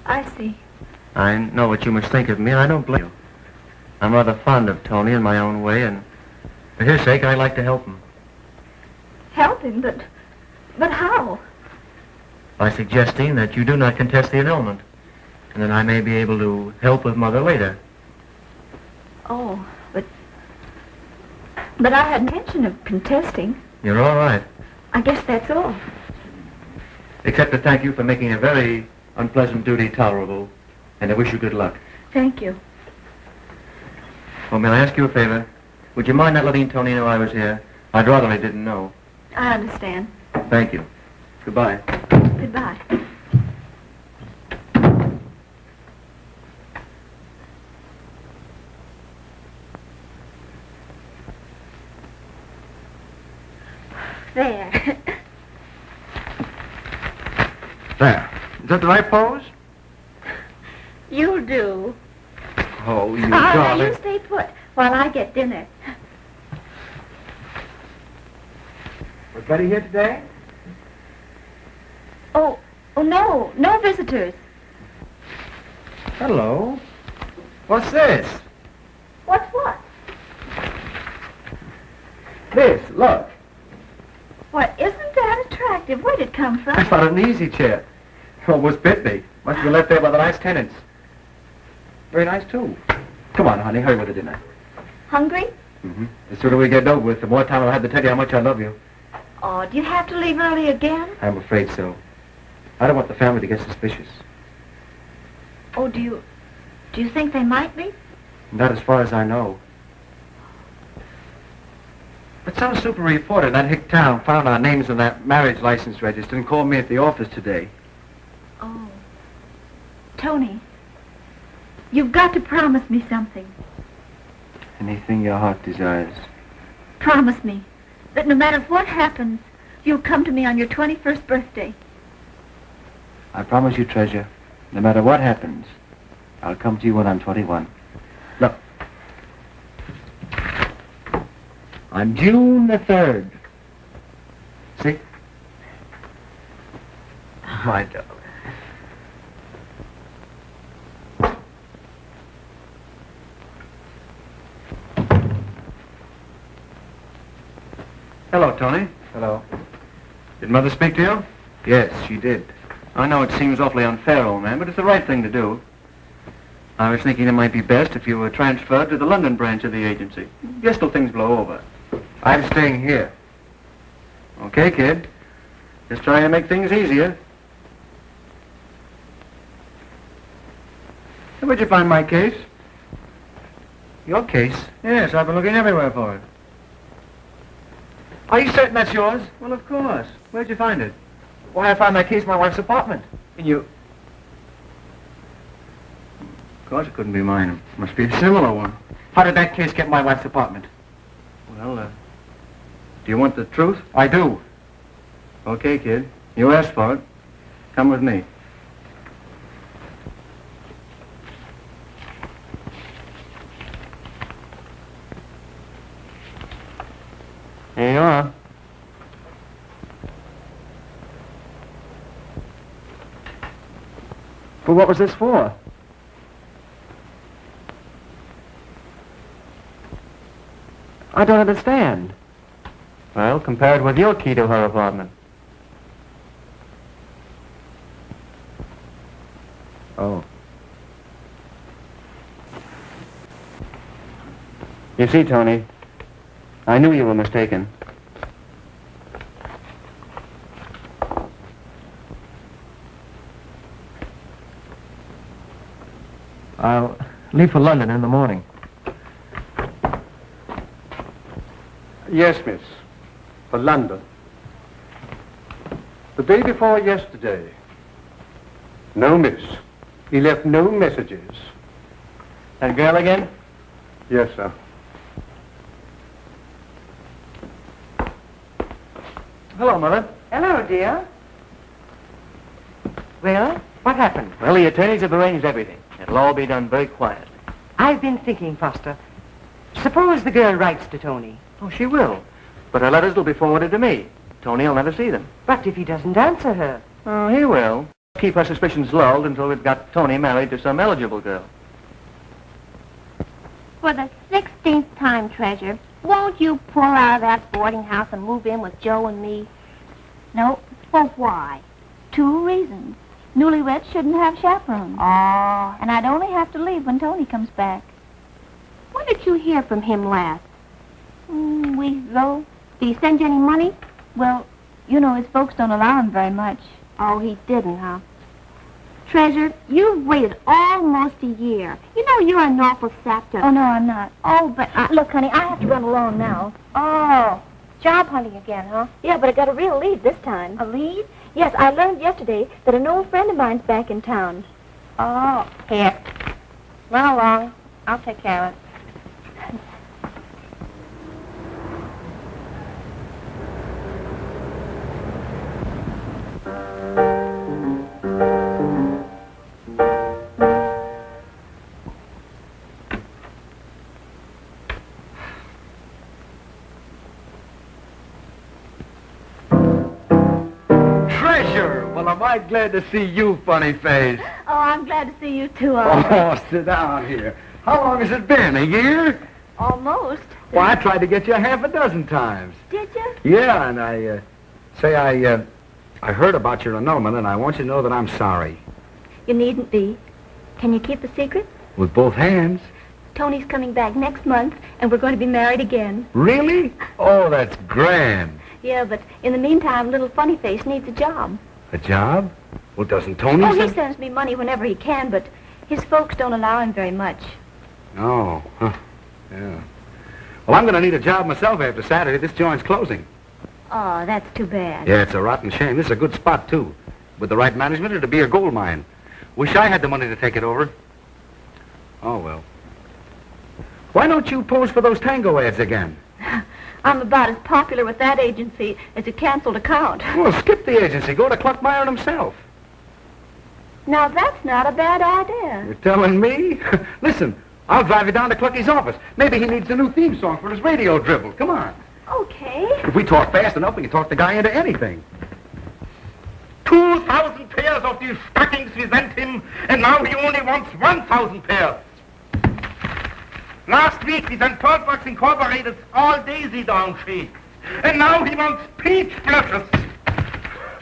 I see. I know what you must think of me, and I don't blame you. I'm rather fond of Tony in my own way, and for his sake, I'd like to help him. Help him, but how? By suggesting that you do not contest the annulment, and then I may be able to help with Mother later. Oh, but I had intention of contesting. You're all right. I guess that's all. Except to thank you for making a very unpleasant duty tolerable, and I wish you good luck. Thank you. Well, may I ask you a favor? Would you mind not letting Tony know I was here? I'd rather he didn't know. I understand. Thank you. Goodbye. Goodbye. There. There. Is that the right pose? You'll do. Oh, you Now darling. you stay put while I get dinner. Was Betty here today? Oh, no. No visitors. Hello. What's this? What's what? This, look. Why, isn't that attractive? Where'd it come from? I found an easy chair. Almost bit me. Must have been left there by the nice tenants. Very nice, too. Come on, honey, hurry with the dinner. Hungry? Mm-hmm. The sooner we get it over with, the more time I'll have to tell you how much I love you. Oh, do you have to leave early again? I'm afraid so. I don't want the family to get suspicious. Oh, do you think they might be? Not as far as I know. But some super reporter in that hick town found our names on that marriage license register and called me at the office today. Oh. Tony, you've got to promise me something. Anything your heart desires. Promise me that no matter what happens, you'll come to me on your 21st birthday. I promise you, treasure, no matter what happens, I'll come to you when I'm 21. Look. On June the 3rd. See? My darling. Hello, Tony. Hello. Did Mother speak to you? Yes, she did. I know it seems awfully unfair, old man, but it's the right thing to do. I was thinking it might be best if you were transferred to the London branch of the agency. Just till things blow over. I'm staying here. Okay, kid. Just trying to make things easier. Where'd you find my case? Your case? Yes, I've been looking everywhere for it. Are you certain that's yours? Well, of course. Where'd you find it? Why, I found that case in my wife's apartment. And you... Of course it couldn't be mine. It must be a similar one. How did that case get in my wife's apartment? Well, do you want the truth? I do. Okay, kid. You asked for it. Come with me. Here you are. Well, what was this for? I don't understand. Well, compared with your key to her apartment. Oh. You see, Tony, I knew you were mistaken. I'll leave for London in the morning. Yes, miss. For London. The day before yesterday. No, miss. He left no messages. That girl again? Yes, sir. Hello, Mother. Hello, dear. Well, what happened? Well, the attorneys have arranged everything. It'll all be done very quietly. I've been thinking, Foster. Suppose the girl writes to Tony. Oh, she will. But her letters will be forwarded to me. Tony will never see them. But if he doesn't answer her? Oh, he will. Keep her suspicions lulled until we've got Tony married to some eligible girl. For the 16th time, Treasure, won't you pull out of that boarding house and move in with Joe and me? No. Well, why? 2 reasons. Newlyweds shouldn't have chaperones. Oh. And I'd only have to leave when Tony comes back. When did you hear from him last? Weeks ago. Did he send you any money? Well, you know his folks don't allow him very much. Oh, he didn't, huh? Treasure, you've waited almost a year. You know you're an awful sap to... Oh, no, I'm not. Oh, but look, honey, I have to run along now. Oh, job hunting again, huh? Yeah, but I got a real lead this time. A lead? Yes, I learned yesterday that an old friend of mine's back in town. Oh, here. Run along. I'll take care of it. Well, am I glad to see you, funny face. Oh, I'm glad to see you, too, Oh, sit down here. How long has it been, a year? Almost. Well, I tried to get you 6 times. Did you? Yeah, and I heard about your annulment, and I want you to know that I'm sorry. You needn't be. Can you keep a secret? With both hands. Tony's coming back next month, and we're going to be married again. Really? Oh, that's grand. Yeah, but in the meantime, little funny face needs a job. A job? Well, doesn't Tony... Oh, he sends me money whenever he can, but his folks don't allow him very much. Oh, huh. Yeah. Well, I'm going to need a job myself after Saturday. This joint's closing. Oh, that's too bad. Yeah, it's a rotten shame. This is a good spot, too. With the right management, it'd be a gold mine. Wish I had the money to take it over. Oh, well. Why don't you pose for those Tango ads again? I'm about as popular with that agency as a canceled account. Well, skip the agency. Go to Cluckmeyer himself. Now, that's not a bad idea. You're telling me? Listen, I'll drive you down to Clucky's office. Maybe he needs a new theme song for his radio dribble. Come on. Okay. If we talk fast enough, we can talk the guy into anything. 2,000 pairs of these stockings we sent him, and now he only wants 1,000 pairs. Last week we sent Tollbox Incorporated all daisy down shades, and now he wants peach blushes.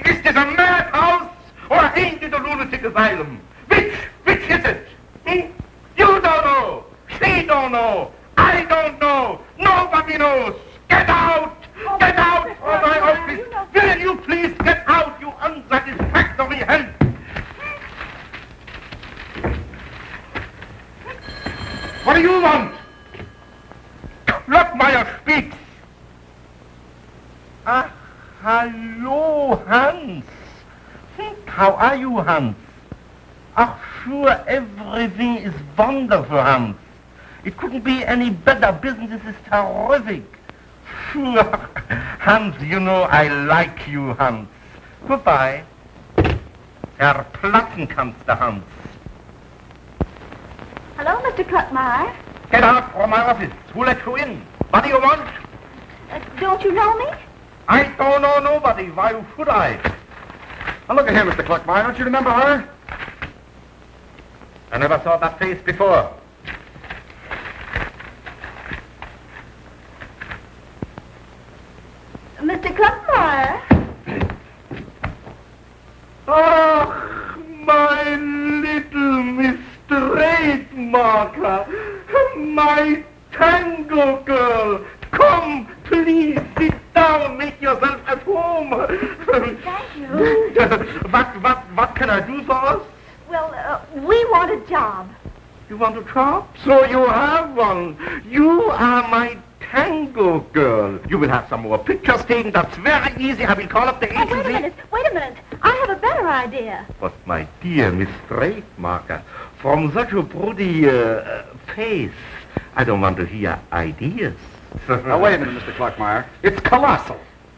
Is this a madhouse or ain't it a lunatic asylum? Which is it? Hmm? You don't know. She don't know. I don't know. Nobody knows. Get out! Get out of my office! Will you please get out, you unsatisfactory help! What do you want? Lockmeyer speaks. Hello, Hans. How are you, Hans? Sure, everything is wonderful, Hans. It couldn't be any better. Business is terrific. Sure. Hans, you know I like you, Hans. Goodbye. Herr Plattenkanzler, Hans. Hello, Mr. Cluckmeyer. Get out from my office. Who let you in? What do you want? Don't you know me? I don't know nobody. Why should I? Now look at here, Mr. Kluckmeyer. Don't you remember her? I never saw that face before. Mr. Kluckmeyer. Oh, my little Miss Straight Marker. My Tango girl. Come, please, sit down. Make yourself at home. Thank you. What can I do for us? Well, we want a job. You want a job? So you have one. You are my Tango girl. You will have some more pictures taken. That's very easy. I will call up the agency. Wait a minute. I have a better idea. But my dear Miss Straightmarker, from such a pretty face, I don't want to hear ideas. Now, wait a minute, Mr. Kluckmeyer. It's colossal.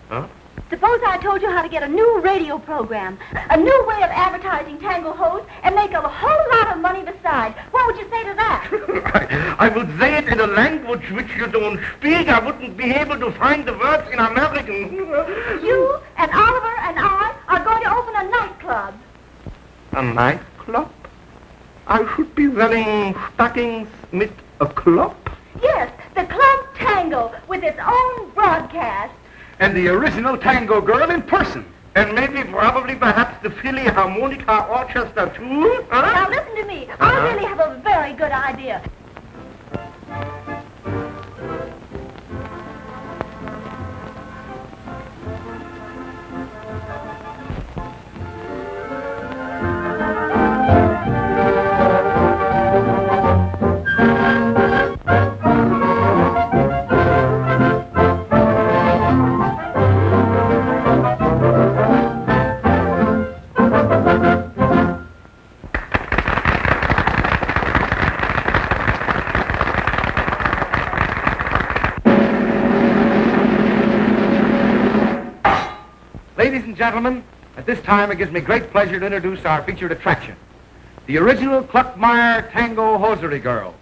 Huh? Suppose I told you how to get a new radio program, a new way of advertising Tango hose, and make a whole lot of money besides. What would you say to that? I would say it in a language which you don't speak. I wouldn't be able to find the words in American. You and Oliver and I are going to open a nightclub. A nightclub? I should be selling stockings with a club? Yes, the Club Tango, with its own broadcast. And the original Tango girl in person. And maybe, perhaps the Philharmonica Orchestra too? Huh? Now listen to me. I really have a very good idea. Ladies and gentlemen, at this time it gives me great pleasure to introduce our featured attraction, the original Kluckmeyer Tango hosiery girl,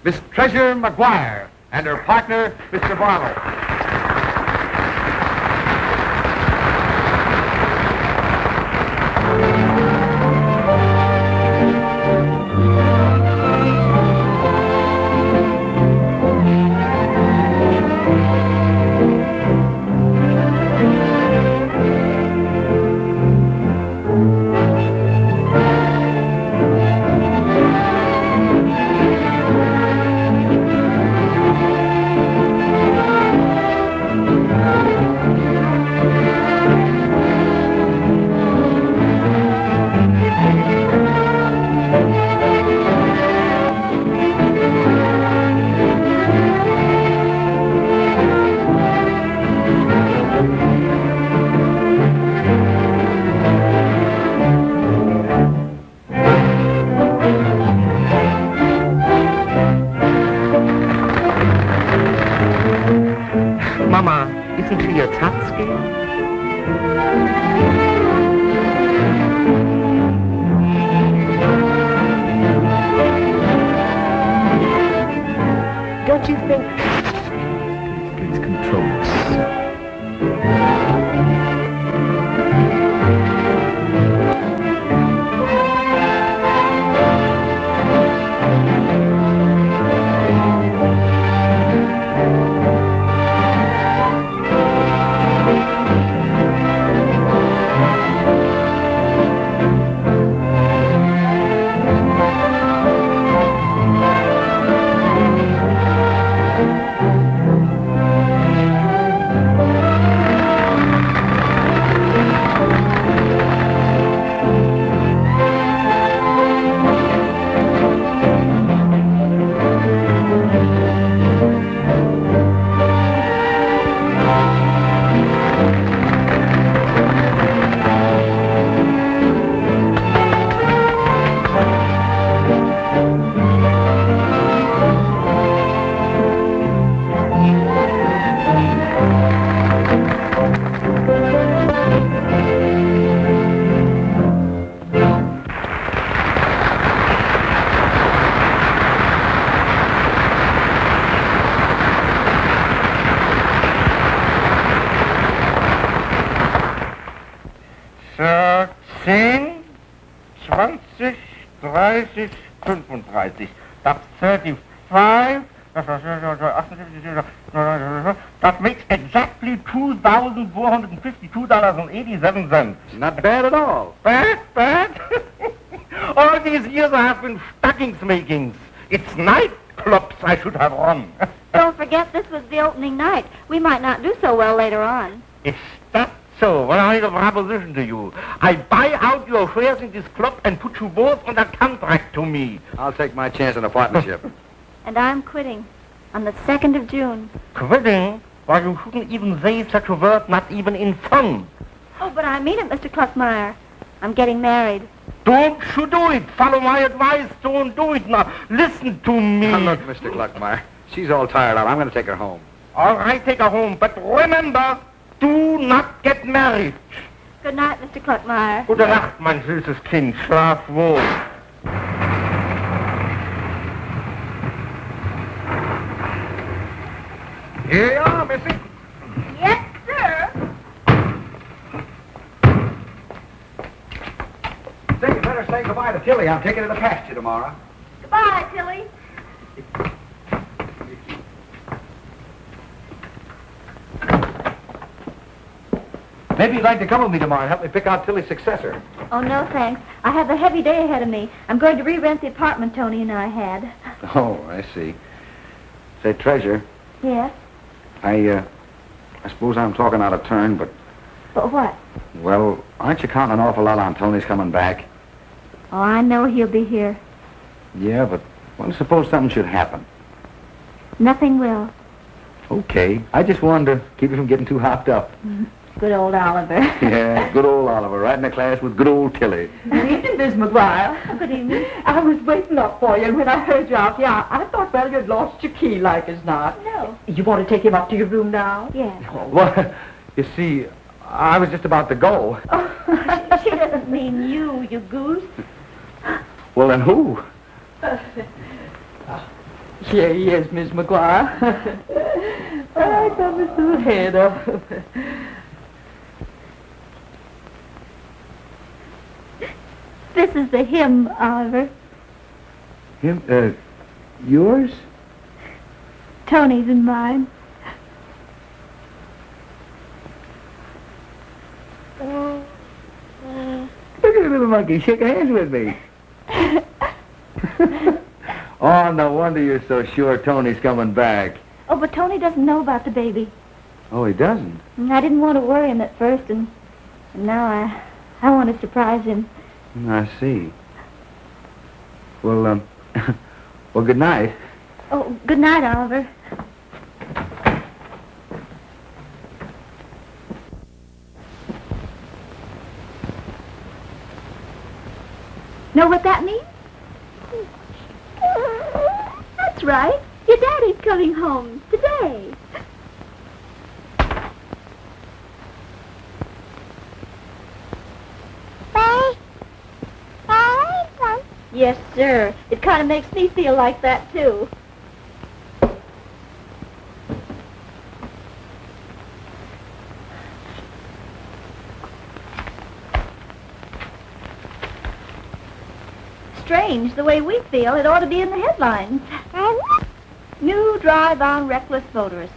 Miss Treasure McGuire, and her partner, Mr. Barlow. 20, 30, 35. That's 35. That makes exactly $2,452.87. Not bad at all. Bad? All these years I have been stockings makings. It's nightclubs I should have run. Don't forget this was the opening night. We might not do so well later on. Is that so? Well, I have a proposition to you. I buy out your shares in this club and put you both on a contract to me. I'll take my chance on a partnership. And I'm quitting on the 2nd of June. Quitting? Why, you shouldn't even say such a word, not even in fun. Oh, but I mean it, Mr. Kluckmeyer. I'm getting married. Don't you do it. Follow my advice. Don't do it now. Listen to me. Now, look, Mr. Kluckmeyer, she's all tired out. I'm going to take her home. All right, take her home. But remember, do not get married. Good night, Mr. Kluckmeyer. Gute Nacht, mein süßes Kind. Schlaf wohl. Here you are, Missy. Yes, sir. Say, you better say goodbye to Tilly. I'm taking her to pasture tomorrow. Goodbye, Tilly. Maybe you'd like to come with me tomorrow and help me pick out Tilly's successor. Oh, no, thanks. I have a heavy day ahead of me. I'm going to re-rent the apartment Tony and I had. Oh, I see. Say, Treasure, Yes? I suppose I'm talking out of turn, but, But what? well, aren't you counting an awful lot on Tony's coming back? Oh, I know he'll be here. Yeah, but, well, suppose something should happen. Nothing will. Okay. I just wanted to keep you from getting too hopped up. Good old Oliver. Yeah, good old Oliver, right in the class with good old Tilly. Good evening, Miss McGuire. Good evening. I was waiting up for you, and when I heard you out here, I thought, well, you'd lost your key like as not. No. You want to take him up to your room now? Yes. Well, you see, I was just about to go. Oh, she doesn't mean you goose. Well, then who? Here he is, Miss McGuire. I got his little head up. This is the hymn, Oliver. Him, yours? Tony's and mine. Look at the little monkey, shake hands with me. Oh, no wonder you're so sure Tony's coming back. Oh, but Tony doesn't know about the baby. Oh, he doesn't? And I didn't want to worry him at first, and now I want to surprise him. I see. Well, well, good night. Oh, good night, Oliver. Know what that means? That's right. Your daddy's coming home today. Yes, sir. It kind of makes me feel like that, too. Strange, the way we feel, it ought to be in the headlines. New drive on reckless motorists.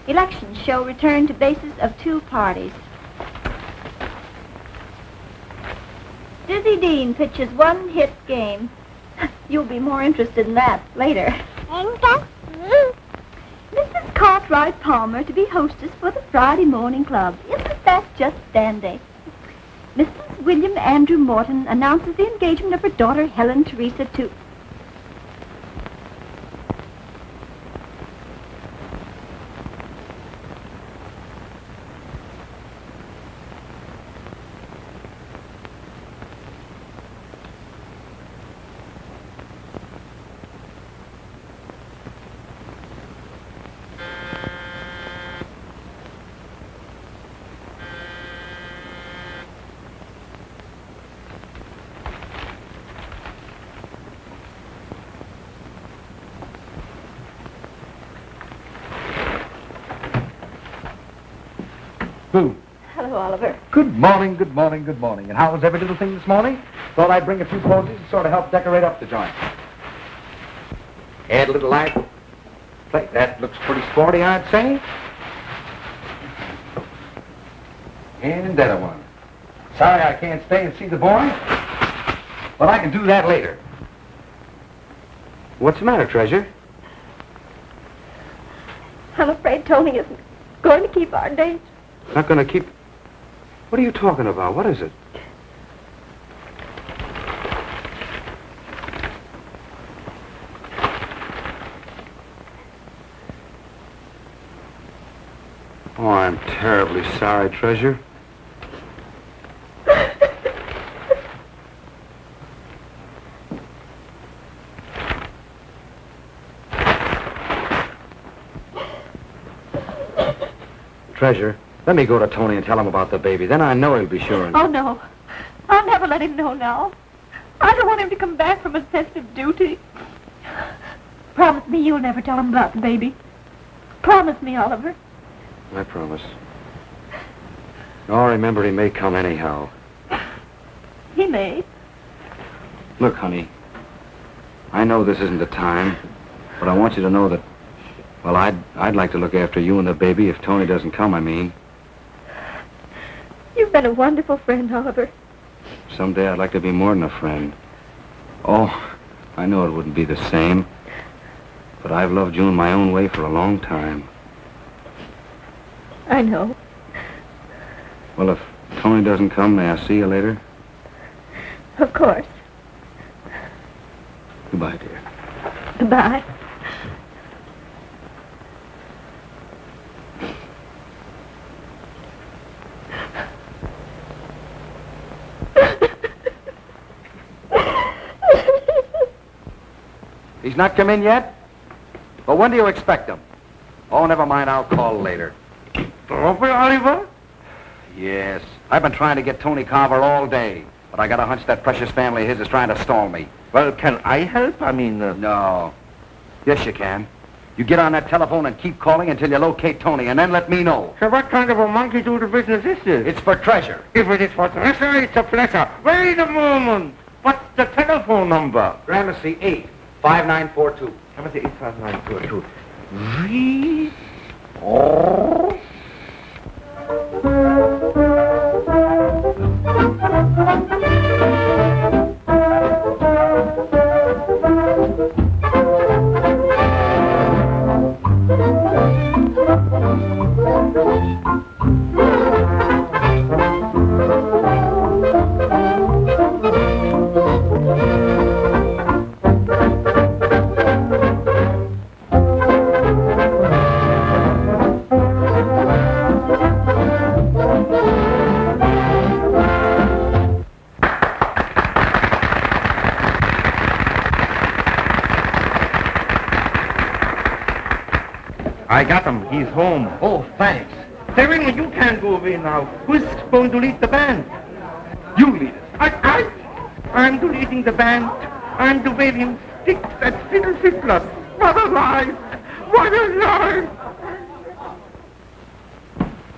Elections show return to basis of two parties. Dizzy Dean pitches one-hit game. You'll be more interested in that later. Mrs. Cartwright Palmer to be hostess for the Friday morning club. Isn't that just dandy? Mrs. William Andrew Morton announces the engagement of her daughter Helen Teresa to... Hello, Oliver. Good morning, good morning, good morning. And how was every little thing this morning? Thought I'd bring a few posies and sort of help decorate up the joint. Add a little light. That looks pretty sporty, I'd say. And that one. Sorry I can't stay and see the boy, but I can do that later. What's the matter, Treasure? I'm afraid Tony isn't going to keep our date. Not going to keep... What are you talking about? What is it? Oh, I'm terribly sorry, Treasure. Treasure, let me go to Tony and tell him about the baby. Then I know he'll be sure. Oh, no. I'll never let him know now. I don't want him to come back from a sense of duty. Promise me you'll never tell him about the baby. Promise me, Oliver. I promise. Oh, remember, he may come anyhow. He may. Look, honey, I know this isn't the time, but I want you to know that, well, I'd like to look after you and the baby if Tony doesn't come, I mean. You've been a wonderful friend, Oliver. Someday I'd like to be more than a friend. Oh, I know it wouldn't be the same, but I've loved you in my own way for a long time. I know. Well, if Tony doesn't come, may I see you later? Of course. Goodbye, dear. Goodbye. He's not come in yet? Well, when do you expect him? Oh, never mind, I'll call later. Oliver? Yes. I've been trying to get Tony Carver all day, but I got a hunch that precious family of his is trying to stall me. Well, can I help? I mean... No. Yes, you can. You get on that telephone and keep calling until you locate Tony, and then let me know. So what kind of a monkey-doodle business is this? It's for treasure. If it is for treasure, it's a pleasure. Wait a moment. What's the telephone number? Gramercy 85942. Gramercy 85942. Read. I got him. He's home. Oh, thanks. Say, William, you can't go away now. Who's going to lead the band? You lead it. I'm the leading the band. I'm the waving sticks at fiddle fiddlers. What a life! What a life!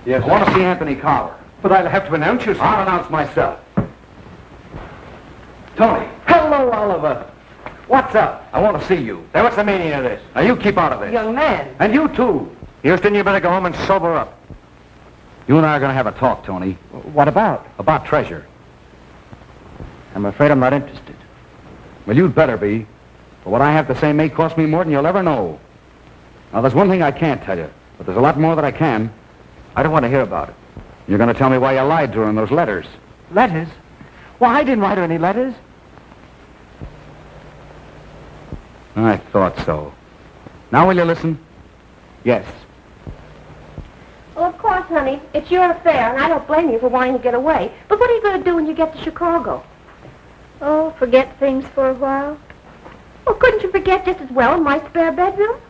Yes, I want to see Anthony Carver. But I'll have to announce you, sir. I'll announce myself. Tony. Hello, Oliver. What's up? I want to see you. Now, what's the meaning of this? Now, you keep out of this. Young man. And you, too. Houston, you better go home and sober up. You and I are going to have a talk, Tony. What about? About treasure. I'm afraid I'm not interested. Well, you'd better be. For what I have to say may cost me more than you'll ever know. Now, there's one thing I can't tell you, but there's a lot more that I can. I don't want to hear about it. You're going to tell me why you lied to her in those letters. Letters? Why, I didn't write her any letters. I thought so. Now will you listen? Yes. Well, of course, honey. It's your affair, and I don't blame you for wanting to get away. But what are you going to do when you get to Chicago? Oh, forget things for a while. Well, couldn't you forget just as well in my spare bedroom?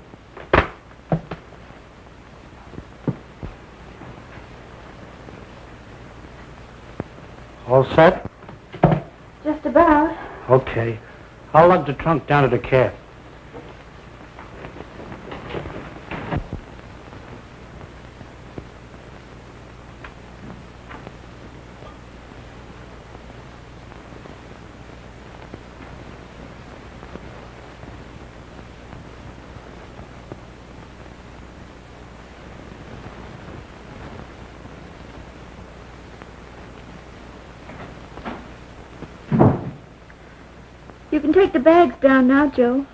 All set? Just about. Okay. I'll lug the trunk down to the cab. can take the bags down now, Joe.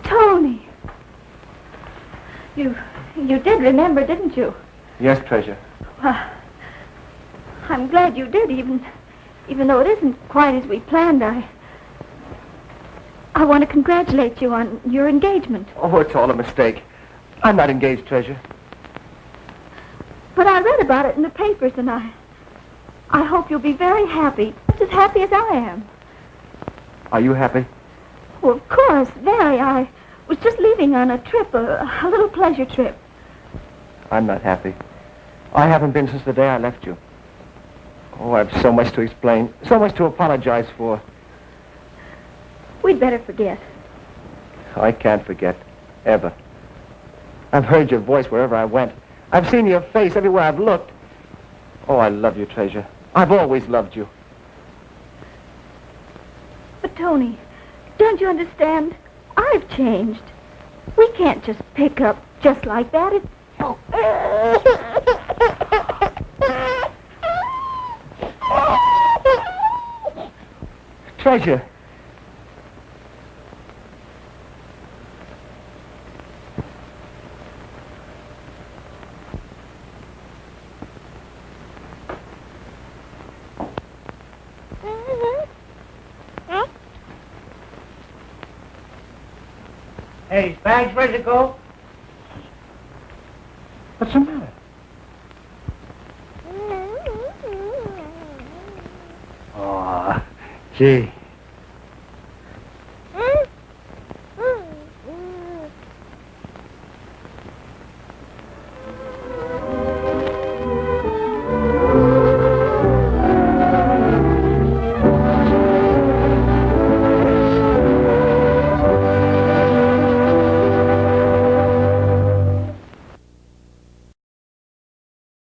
Tony! You did remember, didn't you? Yes, Treasure. Well, I'm glad you did, even though it isn't quite as we planned. I want to congratulate you on your engagement. Oh, it's all a mistake. I'm not engaged, Treasure. But I read about it in the papers, and I hope you'll be very happy, just as happy as I am. Are you happy? Well, of course, very. I was just leaving on a trip, a little pleasure trip. I'm not happy. I haven't been since the day I left you. Oh, I have so much to explain, so much to apologize for. We'd better forget. I can't forget, ever. I've heard your voice wherever I went. I've seen your face everywhere I've looked. Oh, I love you, Treasure. I've always loved you. But, Tony, don't you understand? I've changed. We can't just pick up just like that. It's... Treasure. Hey, bags ready to go? What's the matter? Oh, gee.